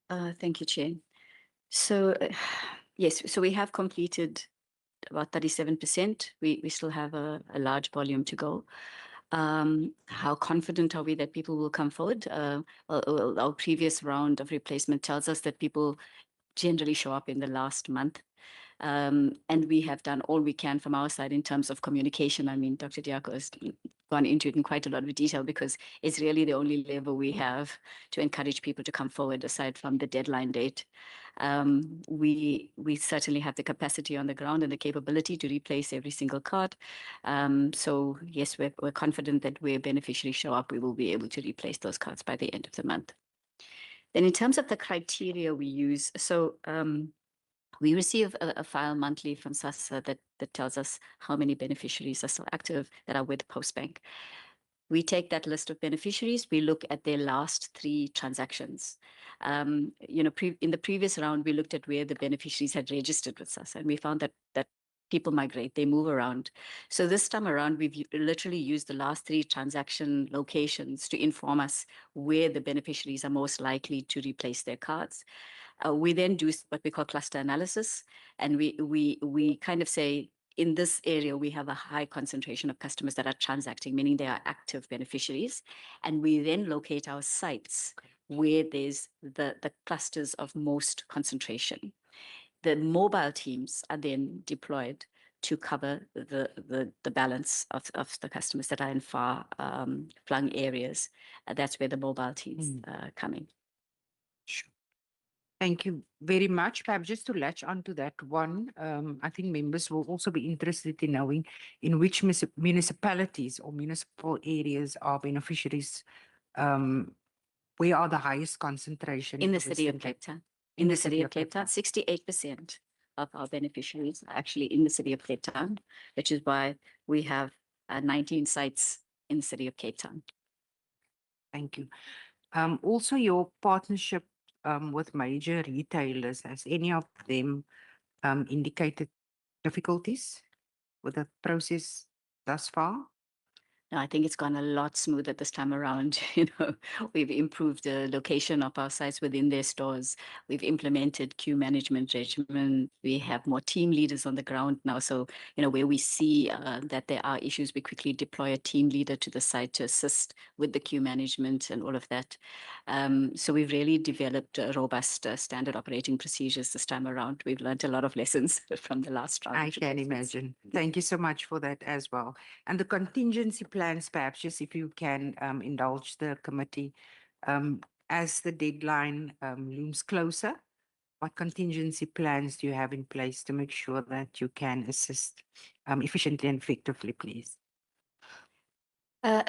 Thank you, Chair. So, yes, so we have completed about 37%. We still have a large volume to go. How confident are we that people will come forward? Well, our previous round of replacement tells us that people generally show up in the last month. And we have done all we can from our side in terms of communication. I mean, Dr. Diako has gone into it in quite a lot of detail because it's really the only lever we have to encourage people to come forward aside from the deadline date. We certainly have the capacity on the ground and the capability to replace every single card. So yes, we're confident that where beneficiaries show up, we will be able to replace those cards by the end of the month. Then in terms of the criteria we use, so we receive a file monthly from SASSA that tells us how many beneficiaries are still active that are with Postbank. We take that list of beneficiaries, we look at their last 3 transactions. In the previous round, we looked at where the beneficiaries had registered with SASSA, and we found that people migrate, they move around. So this time around, we've literally used the last 3 transaction locations to inform us where the beneficiaries are most likely to replace their cards. We then do what we call cluster analysis, and we kind of say, in this area, we have a high concentration of customers that are transacting, meaning they are active beneficiaries. And we then locate our sites where there's the clusters of most concentration. The mobile teams are then deployed to cover the balance of the customers that are in far flung areas. That's where the mobile teams come in. Sure. Thank you very much. Perhaps just to latch onto that one, I think members will also be interested in knowing in which municipalities or municipal areas are beneficiaries, where are the highest concentration? In the city of Cape Town. In the city of Cape Town, 68% of our beneficiaries are actually in the city of Cape Town, which is why we have 19 sites in the city of Cape Town. Thank you. Also, your partnership with major retailers, has any of them indicated difficulties with the process thus far? No, I think it's gone a lot smoother this time around. We've improved the location of our sites within their stores. We've implemented queue management regimen. We have more team leaders on the ground now. So, where we see that there are issues, we quickly deploy a team leader to the site to assist with the queue management and all of that. So we've really developed robust standard operating procedures this time around. We've learned a lot of lessons from the last round. I can imagine. Thank you so much for that as well. And the contingency plans, perhaps just if you can indulge the committee, as the deadline looms closer, what contingency plans do you have in place to make sure that you can assist efficiently and effectively, please?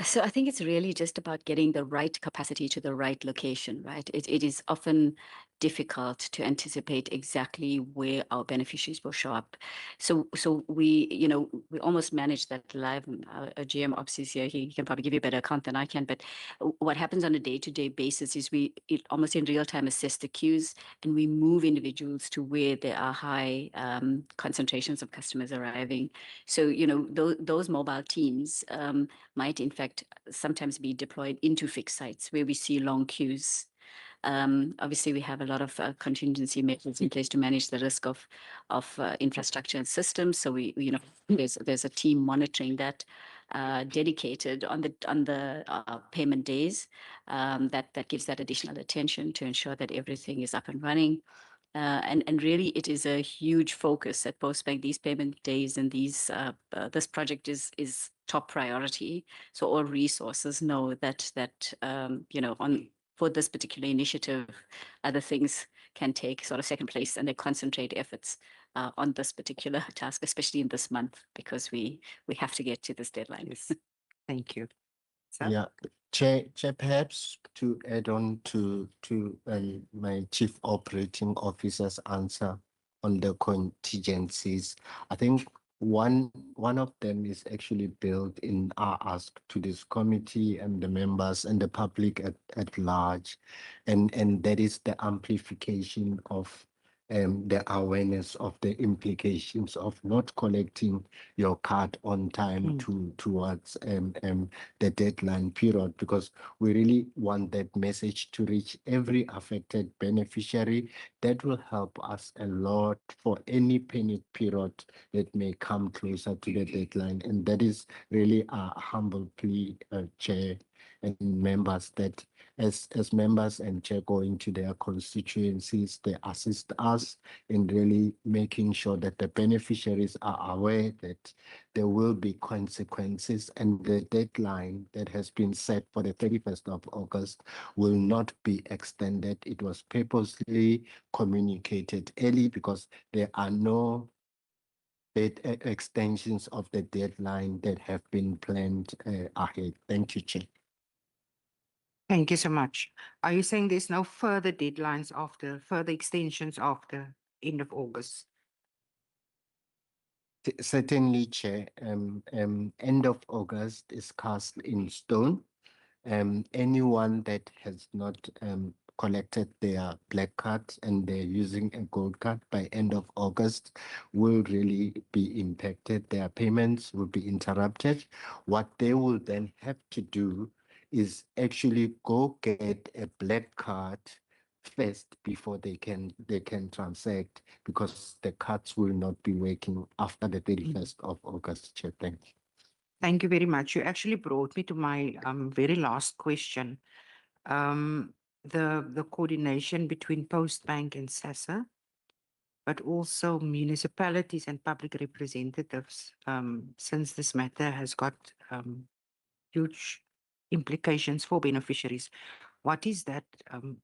So I think it's really just about getting the right capacity to the right location, right? It is often difficult to anticipate exactly where our beneficiaries will show up. So we almost manage that live. A GM ops is here. He can probably give you a better account than I can. But what happens on a day-to-day basis is we almost in real time assess the queues, and we move individuals to where there are high concentrations of customers arriving. So those mobile teams might in fact sometimes be deployed into fixed sites where we see long queues. Obviously, we have a lot of contingency measures in place to manage the risk of infrastructure and systems. So there's a team monitoring that, dedicated on the payment days, that gives that additional attention to ensure that everything is up and running. And really, it is a huge focus at Postbank. These payment days and this project is top priority. So all resources know that for this particular initiative, other things can take sort of second place, and they concentrate efforts on this particular task, especially in this month, because we have to get to this deadline. Yes. Thank you. Sir? Yeah, Chair, perhaps to add on to my Chief Operating Officer's answer on the contingencies, I think one of them is actually built in our ask to this committee and the members and the public at large, and that is the amplification of the awareness of the implications of not collecting your card on time towards the deadline period, because we really want that message to reach every affected beneficiary. That will help us a lot for any panic period that may come closer to the deadline. And that is really a humble plea, Chair and members, that as members and Chair go into their constituencies, they assist us in really making sure that the beneficiaries are aware that there will be consequences, and the deadline that has been set for the 31st of August will not be extended. It was purposely communicated early because there are no extensions of the deadline that have been planned ahead. Thank you, Chair. Thank you so much. Are you saying there's no further deadlines after, further extensions after end of August? Certainly, Chair. End of August is cast in stone. Anyone that has not collected their black cards and they're using a gold card by end of August will really be impacted. Their payments will be interrupted. What they will then have to do is actually go get a black card first before they can transact, because the cards will not be working after the 31st of August. Chair, thank you. Thank you very much. You actually brought me to my very last question. The coordination between Postbank and SASSA, but also municipalities and public representatives, since this matter has got huge implications for beneficiaries. What is that?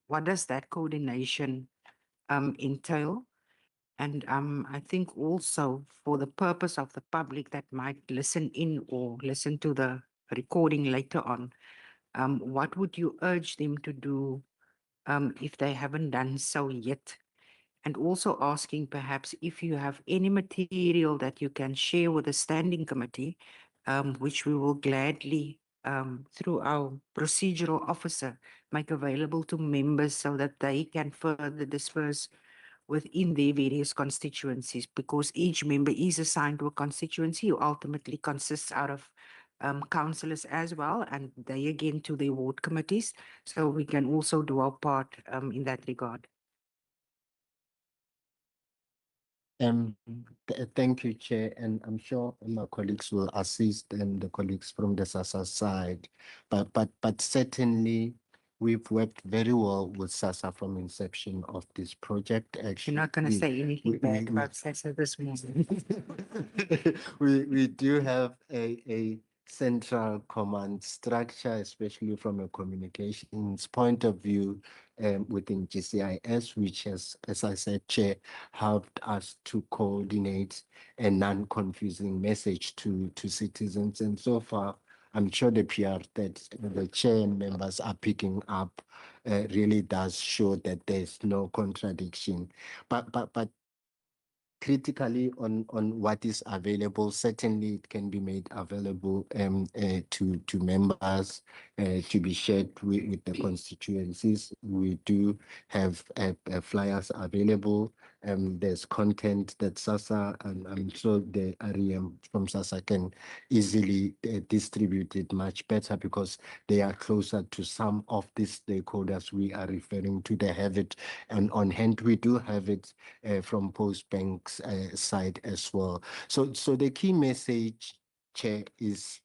What does that coordination entail? And I think also for the purpose of the public that might listen in or listen to the recording later on, what would you urge them to do if they haven't done so yet? And also asking perhaps if you have any material that you can share with the standing committee which we will gladly, through our procedural officer, make available to members so that they can further disperse within their various constituencies, because each member is assigned to a constituency who ultimately consists out of councillors as well, and they again to the ward committees. So we can also do our part in that regard. Thank you, Chair, and I'm sure my colleagues will assist and the colleagues from the SASA side. But certainly we've worked very well with SASA from inception of this project. Actually, You're not going to say anything bad about Sessa this morning. we do have a central command structure, especially from a communications point of view, within GCIS, which has, as I said, Chair, helped us to coordinate a non-confusing message to citizens. And so far, I'm sure the PR that the Chair and members are picking up really does show that there's no contradiction. But critically on what is available, certainly it can be made available to members to be shared with the constituencies. We do have flyers available. There's content that SASA, and I'm sure the REM from SASA can easily distribute it much better because they are closer to some of these stakeholders we are referring to. They have it, and on hand we do have it from Post Bank's side as well. So the key message, Chair, is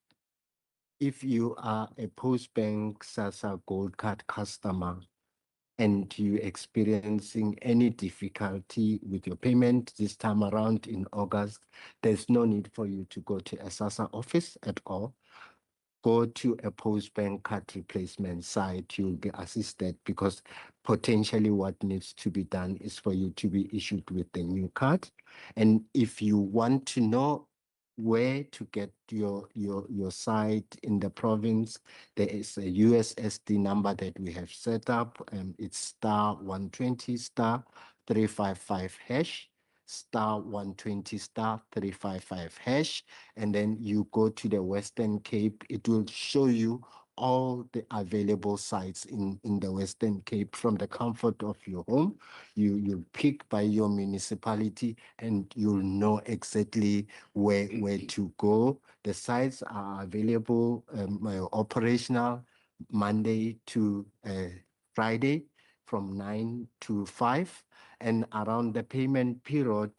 if you are a Post Bank SASA Gold Card customer and you experiencing any difficulty with your payment this time around in August, there's no need for you to go to a SASA office at all. Go to a Post Bank card replacement site, you'll be assisted, because potentially what needs to be done is for you to be issued with the new card. And if you want to know where to get your site in the province, there is a USSD number that we have set up, and it's *120 *355 hash. *120 *355 hash, and then you go to the Western Cape. It will show you all the available sites in the Western Cape from the comfort of your home. You'll pick by your municipality and you'll know exactly where to go. The sites are available, operational Monday to Friday from 9 to 5. And around the payment period,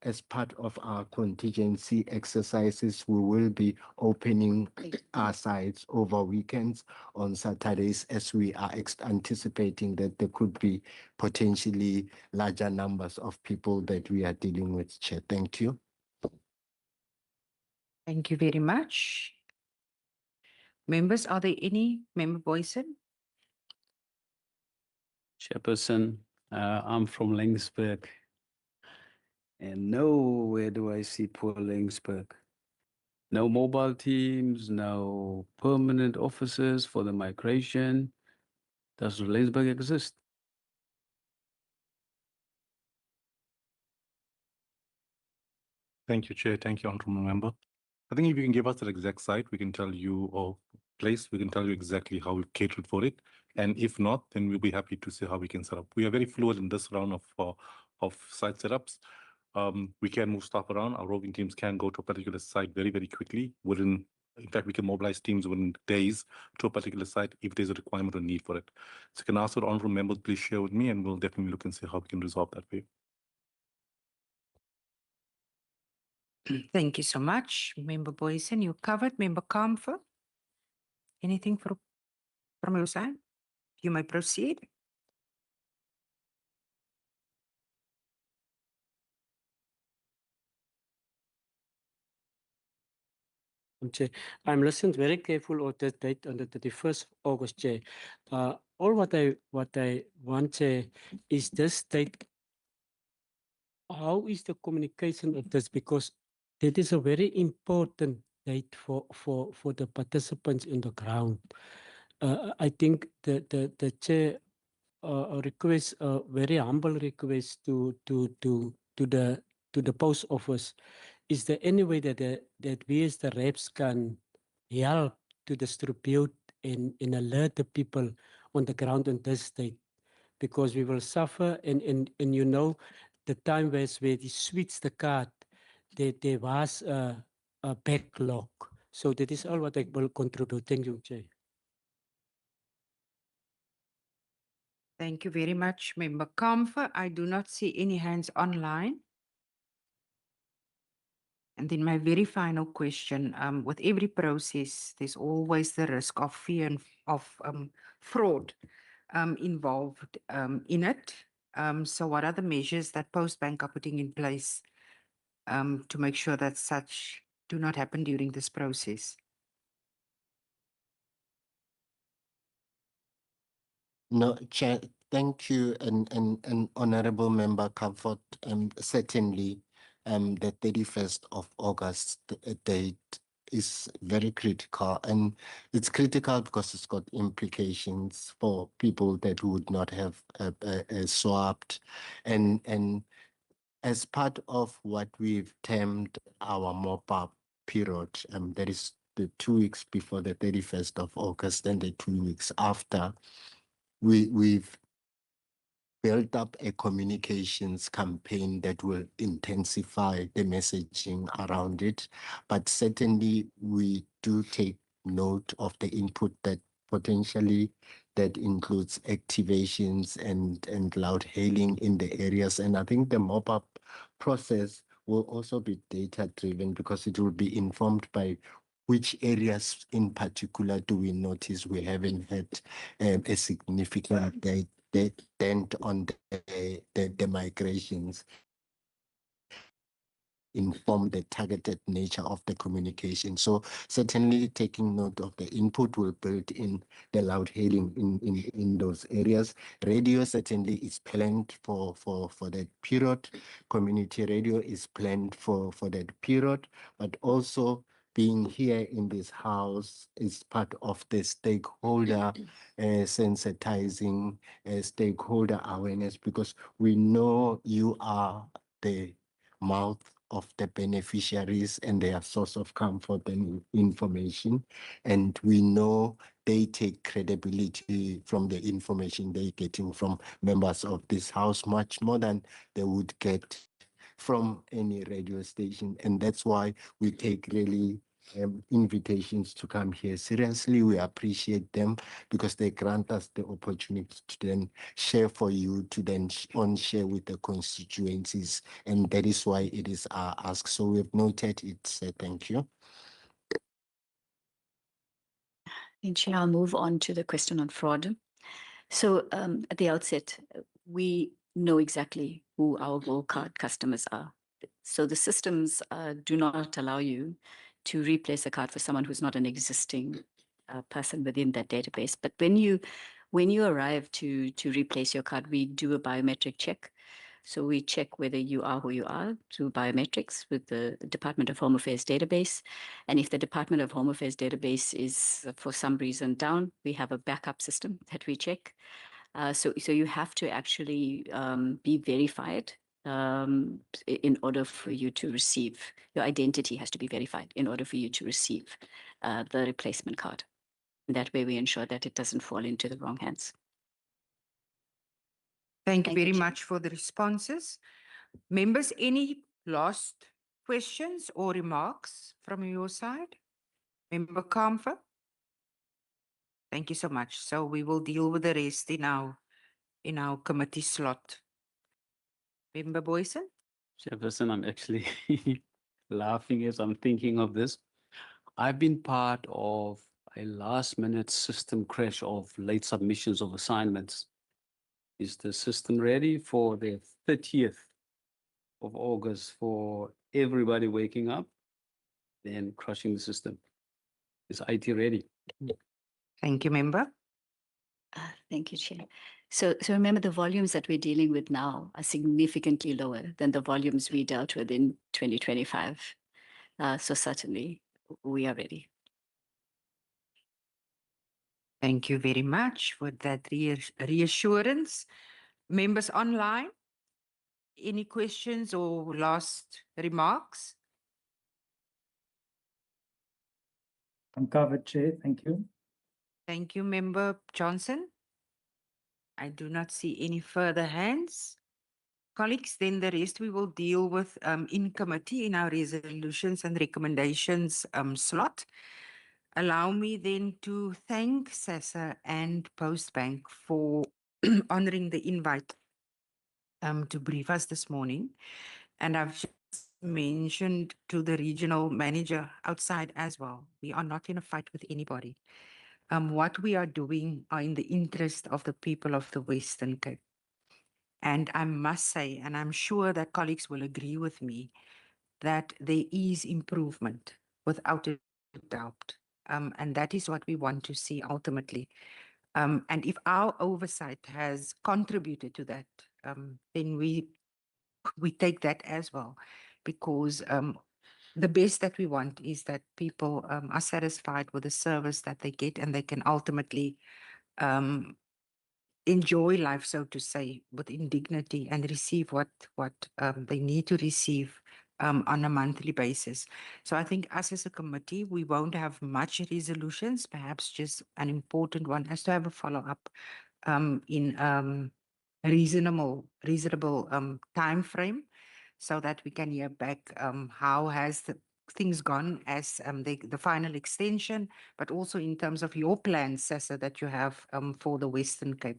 as part of our contingency exercises, we will be opening our sites over weekends on Saturdays, as we are anticipating that there could be potentially larger numbers of people that we are dealing with, Chair. Thank you. Thank you very much. Members, are there any member Boyson? Chairperson, I'm from Laingsburg. And nowhere do I see poor Laingsburg. No mobile teams, no permanent officers for the migration. Does Laingsburg exist? Thank you, Chair. Thank you, Honourable Member. I think if you can give us the exact site, we can tell you, or place, we can tell you exactly how we've catered for it. And if not, then we'll be happy to see how we can set up. We are very fluid in this round of site setups. We can move stuff around. Our roving teams can go to a particular site very, very quickly. In fact, we can mobilize teams within days to a particular site if there's a requirement or need for it. So you can ask the honourable members, please share with me, and we'll definitely look and see how we can resolve that for you. Thank you so much. Member Boyson, you covered. Member Kamfer, anything from your side? You may proceed. Chair, I'm listening very careful of that date on the 31st August, Chair. All what I want, Chair, is this date. How is the communication of this? Because that is a very important date for the participants in the ground. I think the Chair request a very humble request to the post office. is there any way that we as the reps can help to distribute and alert the people on the ground in this state? Because we will suffer and you know, the time where they switch the card, there was a backlog. So that is all what I will contribute. Thank you, Chair. Thank you very much, Member Comfort. I do not see any hands online. And then my very final question, with every process, there's always the risk of fear and of fraud involved in it. So what are the measures that Postbank are putting in place to make sure that such do not happen during this process? No, Chair, thank you, and Honorable Member Comfort. Certainly, the 31st of August date is very critical, and it's critical because it's got implications for people that would not have swapped, and as part of what we've termed our mop-up period, that is the 2 weeks before the 31st of August and the 2 weeks after. We've built up a communications campaign that will intensify the messaging around it. But certainly we do take note of the input that potentially that includes activations and loud hailing in the areas. And I think the mop-up process will also be data-driven because it will be informed by which areas in particular do we notice we haven't had a significant dent on the migrations, inform the targeted nature of the communication. So certainly taking note of the input will build in the loud hailing in those areas. Radio certainly is planned for that period. Community radio is planned for that period, but also being here in this house is part of the stakeholder sensitizing, stakeholder awareness, because we know you are the mouth of the beneficiaries and their source of comfort and information. And we know they take credibility from the information they're getting from members of this house much more than they would get from any radio station. And that's why we take really invitations to come here seriously. We appreciate them because they grant us the opportunity to then share for you, to then share with the constituencies. And that is why it is our ask. So we've noted it. Thank you. And Chair, I'll move on to the question on fraud. So at the outset, we know exactly who our gold card customers are. So the systems do not allow you to replace a card for someone who's not an existing person within that database. But when you arrive to replace your card, we do a biometric check. So we check whether you are who you are through biometrics with the Department of Home Affairs database. And if the Department of Home Affairs database is for some reason down, we have a backup system that we check. So you have to actually be verified in order for you to receive, your identity has to be verified in order for you to receive the replacement card. And that way we ensure that it doesn't fall into the wrong hands. Thank you very much for the responses. Members, any last questions or remarks from your side? Member Comfort? Thank you so much. So we will deal with the rest in our committee slot. Member Boyson? Chairperson, I'm actually laughing as I'm thinking of this. I've been part of a last-minute system crash of late submissions of assignments. Is the system ready for the 30th of August for everybody waking up, then crushing the system? Is IT ready? Thank you, Member. Thank you, Chair. So remember, the volumes that we're dealing with now are significantly lower than the volumes we dealt with in 2025. So certainly, we are ready. Thank you very much for that reassurance. Members online, any questions or last remarks? I'm covered, Chair. Thank you. Thank you, Member Johnson. I do not see any further hands. Colleagues, then the rest we will deal with in committee in our resolutions and recommendations slot. Allow me then to thank SASSA and Postbank for honoring the invite to brief us this morning. And I've just mentioned to the regional manager outside as well, we are not in a fight with anybody. What we are doing are in the interest of the people of the Western Cape. And I must say, and I'm sure that colleagues will agree with me, that there is improvement without a doubt. And that is what we want to see ultimately. And if our oversight has contributed to that, then we take that as well, because the best that we want is that people are satisfied with the service that they get, and they can ultimately enjoy life, so to say, within dignity, and receive what they need to receive on a monthly basis. So I think us as a committee, we won't have much resolutions, perhaps just an important one as to have a follow-up in reasonable time frame, so that we can hear back how has the things gone as the final extension, but also in terms of your plans, Sessa, that you have for the Western Cape.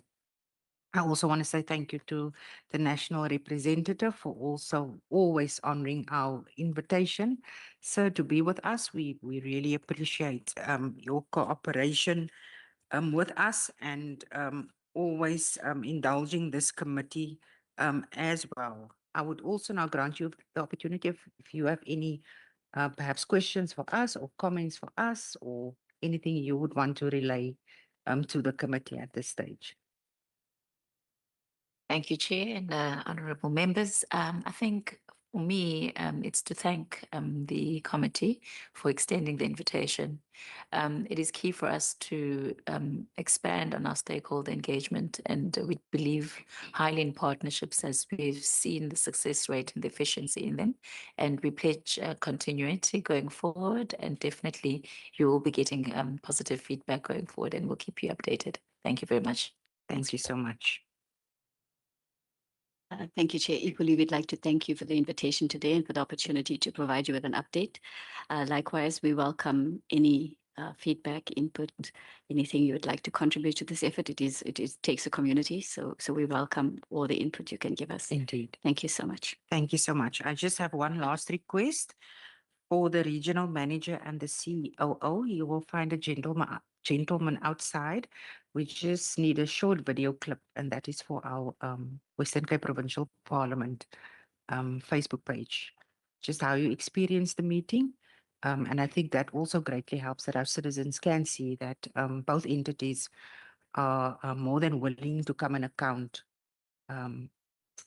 I also want to say thank you to the national representative for also always honoring our invitation, sir, to be with us. We really appreciate your cooperation with us, and always indulging this committee as well. I would also now grant you the opportunity if you have any perhaps questions for us or comments for us, or anything you would want to relay to the committee at this stage. Thank you, Chair and honourable members. I think for me, it's to thank the committee for extending the invitation. It is key for us to expand on our stakeholder engagement, and we believe highly in partnerships, as we've seen the success rate and the efficiency in them. And we pledge continuity going forward, and definitely you will be getting positive feedback going forward, and we'll keep you updated. Thank you very much. Thank you so much. Thank you, Chair. Equally, we'd like to thank you for the invitation today and for the opportunity to provide you with an update. Likewise, we welcome any feedback, input, anything you would like to contribute to this effort. It takes a community, so we welcome all the input you can give us. Indeed. Thank you so much. Thank you so much. I just have one last request for the regional manager and the COO. You will find a gentleman outside. We just need a short video clip, and that is for our Western Cape Provincial Parliament Facebook page. Just how you experience the meeting. And I think that also greatly helps that our citizens can see that both entities are more than willing to come and account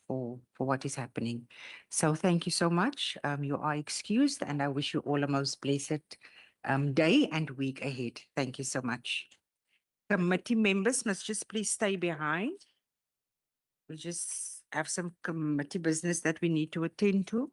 for what is happening. So thank you so much. You are excused, and I wish you all a most blessed day and week ahead. Thank you so much. Committee members must just please stay behind. We just have some committee business that we need to attend to.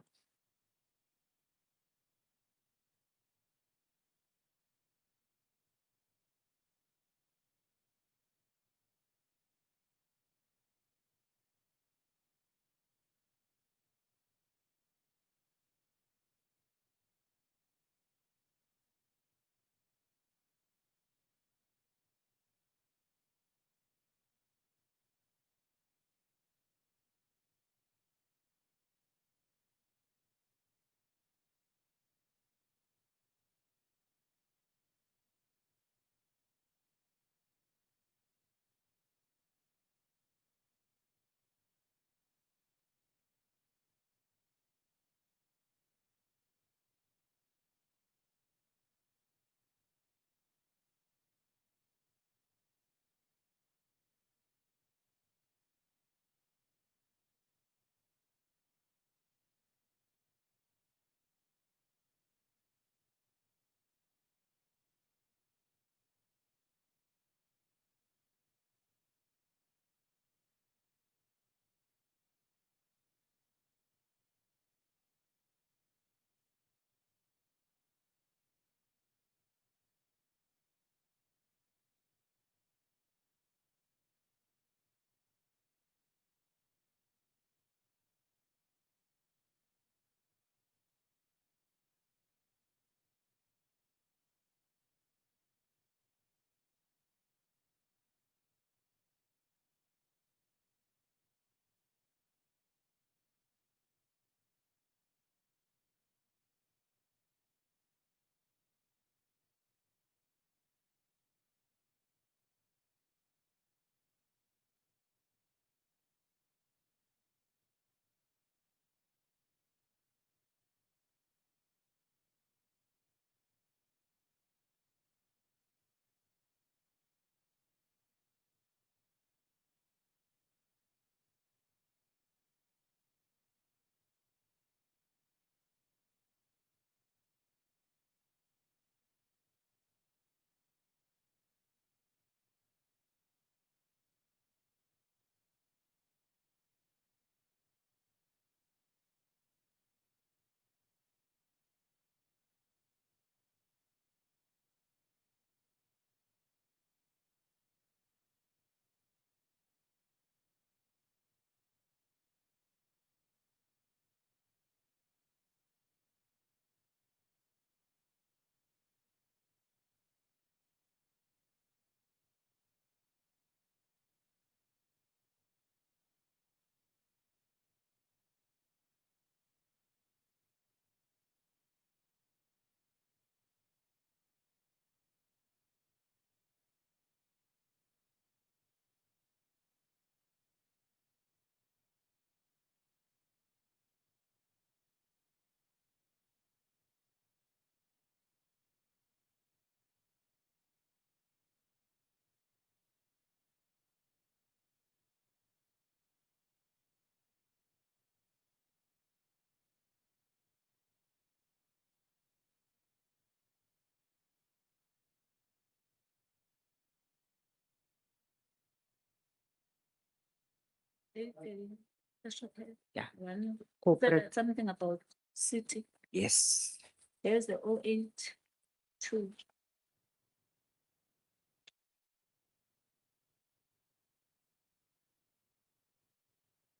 Yeah. One. Corporate. Something about city. Yes. There's the 082.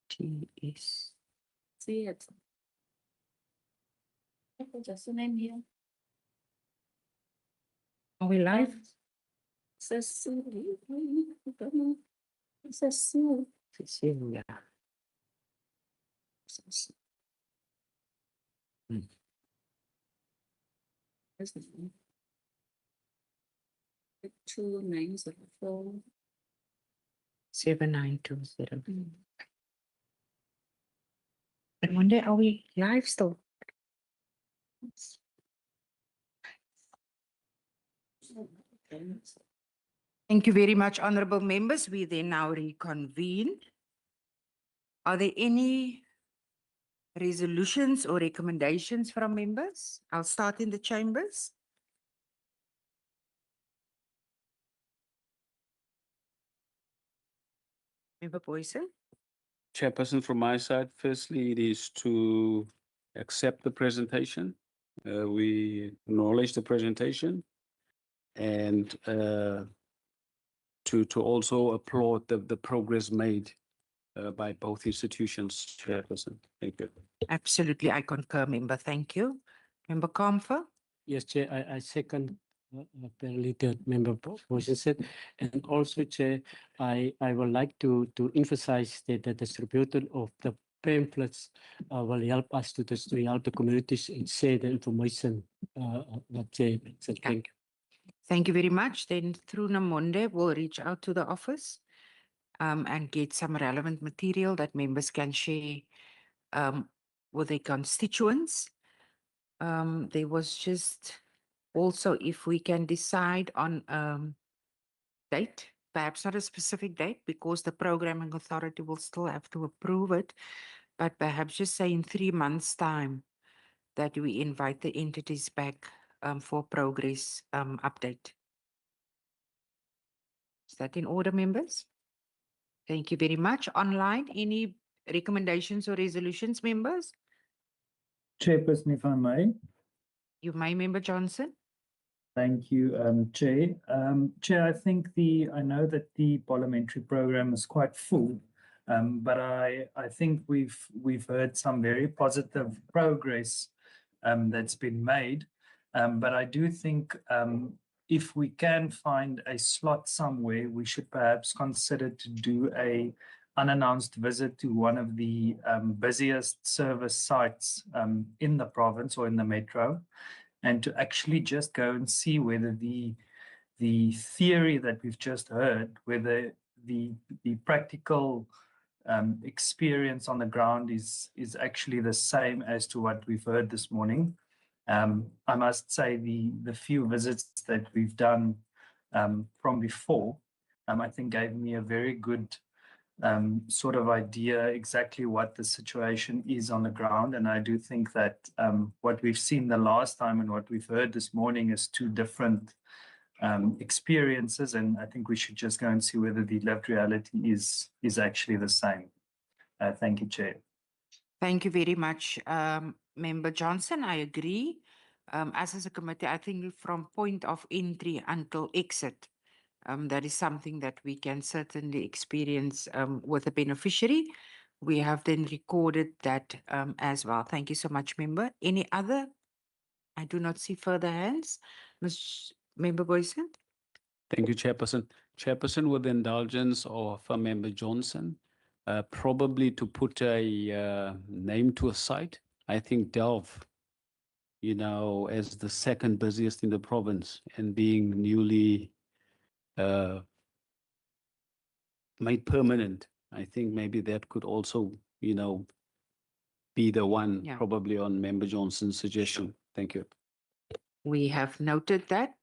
TS. See it. Okay, just the name here. Are we live? Cecily. Cecily. Cecilia. That's the name. 2904. 7920. And one day, are we live still? Thank you very much, honorable members. We then now reconvene. Are there any resolutions or recommendations from members? I'll start in the chambers. Member Boyson. Chairperson, from my side, firstly, it is to accept the presentation. We acknowledge the presentation and to also applaud the progress made by both institutions, Chairperson. Thank you. Absolutely, I concur, member. Thank you. Member Comfer. Yes, Chair, I second apparently the member Boyson said. And also, Chair, I would like to emphasize that the distribution of the pamphlets will help us to help the communities and share the information that Chair said. Thank you. Thank you very much. Then through Namonde, we'll reach out to the office and get some relevant material that members can share with their constituents. There was just also if we can decide on date, perhaps not a specific date because the programming authority will still have to approve it, but perhaps just say in 3 months' time that we invite the entities back for progress update. Is that in order, members? Thank you very much. Online, any recommendations or resolutions, members? Chairperson, if I may. You may, Member Johnson. Thank you, Chair. Chair, I know that the parliamentary program is quite full, but I think we've heard some very positive progress that's been made. But I do think if we can find a slot somewhere, we should perhaps consider to do a unannounced visit to one of the busiest service sites in the province or in the metro, and to actually just go and see whether the theory that we've just heard, whether the practical experience on the ground is actually the same as to what we've heard this morning. I must say the few visits that we've done from before, I think gave me a very good sort of idea exactly what the situation is on the ground. And I do think that what we've seen the last time and what we've heard this morning is two different experiences. And I think we should just go and see whether the lived reality is actually the same. Thank you, Chair. Thank you very much, Member Johnson. I agree. As a committee, I think from point of entry until exit, that is something that we can certainly experience with a beneficiary. We have then recorded that as well. Thank you so much, Member. Any other? I do not see further hands. Member Boyson? Thank you, Chairperson. Chairperson, with the indulgence of Member Johnson, probably to put a name to a site, I think Delve, as the second busiest in the province and being newly made permanent, I think maybe that could also, be the one probably on Member Johnson's suggestion. Thank you. We have noted that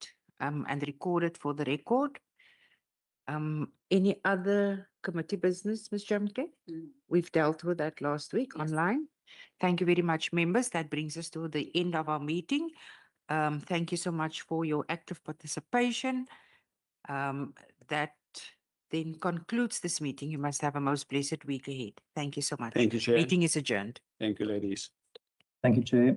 and recorded for the record. Any other committee business, Ms. Jamke? We've dealt with that last week online. Thank you very much, members. That brings us to the end of our meeting. Thank you so much for your active participation. That then concludes this meeting. You must have a most blessed week ahead. Thank you so much. Thank you, Chair. Meeting is adjourned. Thank you, ladies. Thank you, Chair.